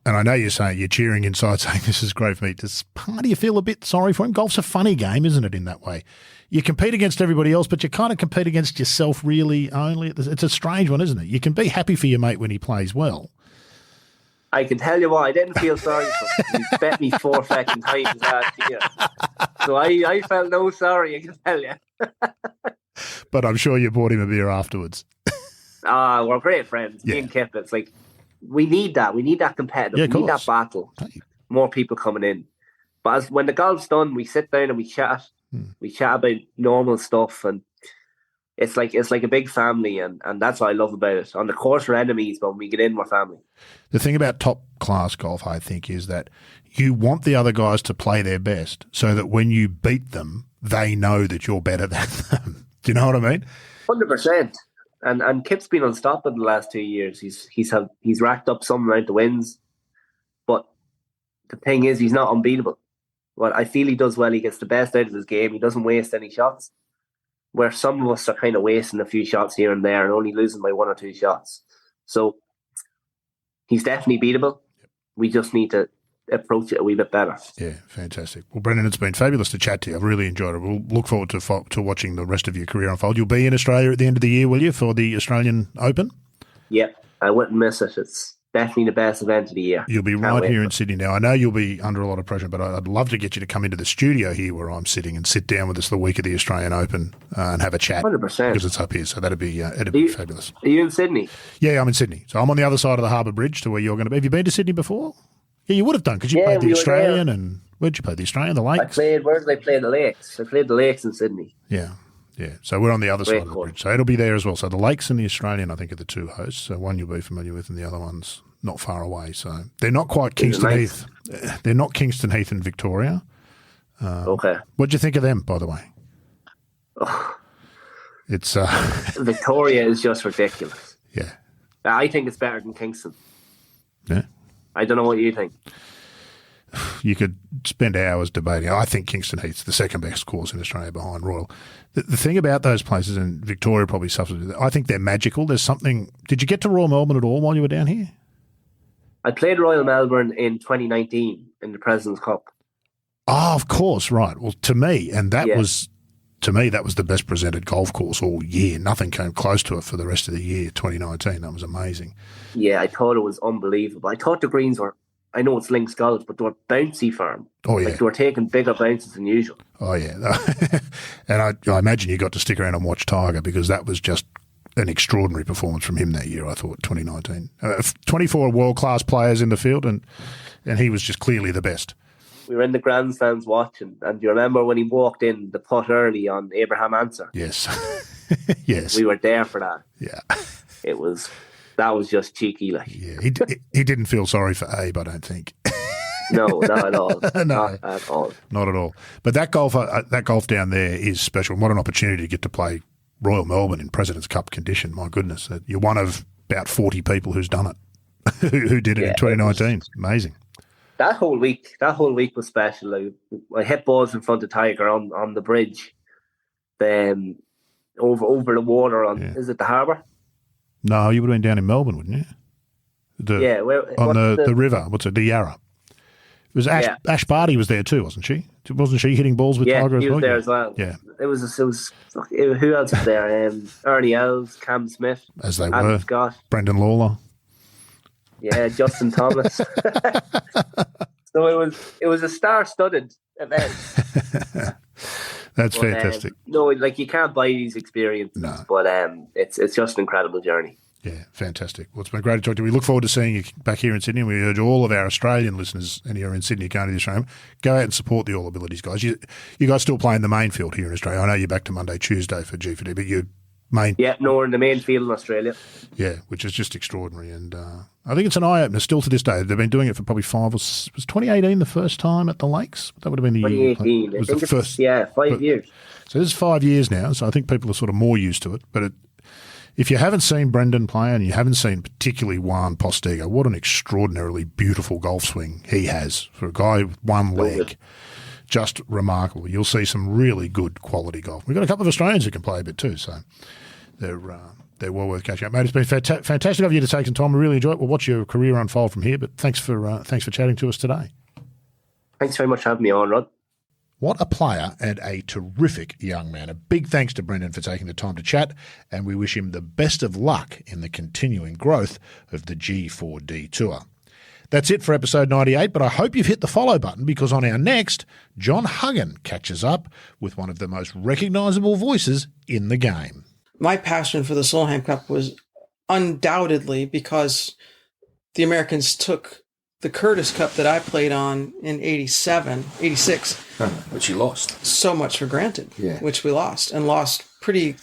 And I know you're cheering inside saying this is great for me. Does part of you feel a bit sorry for him? Golf's a funny game, isn't it, in that way? You compete against everybody else, but you kind of compete against yourself really only. It's a strange one, isn't it? You can be happy for your mate when he plays well. I can tell you what, I didn't feel sorry for him. He bet me 4 fucking times last year. So I felt no sorry, I can tell you. But I'm sure you bought him a beer afterwards. We're great friends. Me and Kip, it's like, we need that. We need that competitive. We need that battle. More people coming in. But when the golf's done, we sit down and we chat. We chat about normal stuff, and it's like a big family, and that's what I love about it. On the course, we're enemies, but when we get in, we're family. The thing about top-class golf, I think, is that you want the other guys to play their best so that when you beat them, they know that you're better than them. Do you know what I mean? 100%. And Kip's been unstoppable in the last 2 years. He's racked up some amount of wins, but the thing is, he's not unbeatable. What I feel he does well, he gets the best out of his game. He doesn't waste any shots, where some of us are kind of wasting a few shots here and there and only losing by 1 or 2 shots. So he's definitely beatable. We just need to approach it a wee bit better. Yeah, fantastic. Well, Brendan, it's been fabulous to chat to you. I've really enjoyed it. We'll look forward to watching the rest of your career unfold. You'll be in Australia at the end of the year, will you, for the Australian Open? Yeah, I wouldn't miss it. It's definitely the best event of the year. You'll be right here in Sydney now. I know you'll be under a lot of pressure, but I'd love to get you to come into the studio here where I'm sitting and sit down with us the week of the Australian Open and have a chat. 100%. Because it's up here, so it'd be fabulous. Are you in Sydney? Yeah, I'm in Sydney. So I'm on the other side of the Harbour Bridge to where you're going to be. Have you been to Sydney before? Yeah, you would have done because you played the Australian, and where'd you play? The Australian, the Lakes? Where did I play the Lakes? I played the Lakes in Sydney. Yeah. So we're on the other side of the bridge. So it'll be there as well. So the Lakes and the Australian, I think, are the two hosts. So one you'll be familiar with and the other one's not far away. So they're not quite Kingston Heath. They're not Kingston Heath in Victoria. Okay. What'd you think of them, by the way? It's Victoria is just ridiculous. Yeah. I think it's better than Kingston. Yeah. I don't know what you think. You could spend hours debating. I think Kingston Heath's the second best course in Australia behind Royal. The thing about those places, and Victoria probably suffers with it, I think they're magical. There's something. Did you get to Royal Melbourne at all while you were down here? I played Royal Melbourne in 2019 in the President's Cup. Oh, of course, right. Well, to me, that was the best presented golf course all year. Nothing came close to it for the rest of the year, 2019. That was amazing. Yeah, I thought it was unbelievable. I thought the greens were, I know it's links golf, but they were bouncy firm. Oh, yeah. Like they were taking bigger bounces than usual. Oh, yeah. And I imagine you got to stick around and watch Tiger because that was just an extraordinary performance from him that year, I thought, 2019. 24 world-class players in the field, and he was just clearly the best. We were in the grandstands watching, and do you remember when he walked in the putt early on Abraham Answer? Yes. Yes. We were there for that. Yeah. That was just cheeky. Like. Yeah, he didn't feel sorry for Abe, I don't think. No, not at all. No, not at all. Not at all. But that golf down there is special. What an opportunity to get to play Royal Melbourne in President's Cup condition. My goodness, you're one of about 40 people who's done it, who did it in 2019. Amazing. That whole week was special. I hit balls in front of Tiger on the bridge, then over the water on. Yeah. Is it the harbour? No, you would have been down in Melbourne, wouldn't you? On the river. What's it? The Yarra. It was Ash Barty was there too, wasn't she? Wasn't she hitting balls with Tiger as well? Yeah, he was there as well. Yeah. It was who else was there? Ernie Els, Cam Smith, as they Adam were. Scott, Brendan Lawlor. Yeah, Justin Thomas. So it was a star-studded event. That's fantastic. No, like you can't buy these experiences, but it's just an incredible journey. Yeah, fantastic. Well, it's been great to talk to you. We look forward to seeing you back here in Sydney. We urge all of our Australian listeners, and you're in Sydney, going to the Australian, go out and support the All Abilities guys. You guys still play in the main field here in Australia. I know you're back to Monday, Tuesday for G4D, but you main. Yeah, no, we're in the main field in Australia. Yeah, which is just extraordinary. And I think it's an eye-opener still to this day. They've been doing it for probably was 2018 the first time at the Lakes? That would have been the 2018. year. 5 years. So this is 5 years now, so I think people are sort of more used to it. But if you haven't seen Brendan play and you haven't seen particularly Juan Postigo, what an extraordinarily beautiful golf swing he has for a guy with one leg. Just remarkable. You'll see some really good quality golf. We've got a couple of Australians who can play a bit too, so They're well worth catching up, mate. It's been fantastic of you to take some time. I really enjoy it. We'll watch your career unfold from here, but thanks for chatting to us today. Thanks very much for having me on, Rod. What a player and a terrific young man. A big thanks to Brendan for taking the time to chat, and we wish him the best of luck in the continuing growth of the G4D Tour. That's it for episode 98, but I hope you've hit the follow button, because on our next, John Huggan catches up with one of the most recognisable voices in the game. My passion for the Solheim Cup was undoubtedly because the Americans took the Curtis Cup that I played on in 86, which you lost. So much for granted, yeah. Which we lost, and lost pretty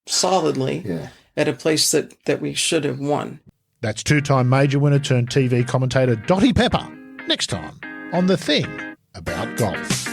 solidly at a place that we should have won. That's two-time major winner turned TV commentator Dottie Pepper, next time on The Thing About Golf.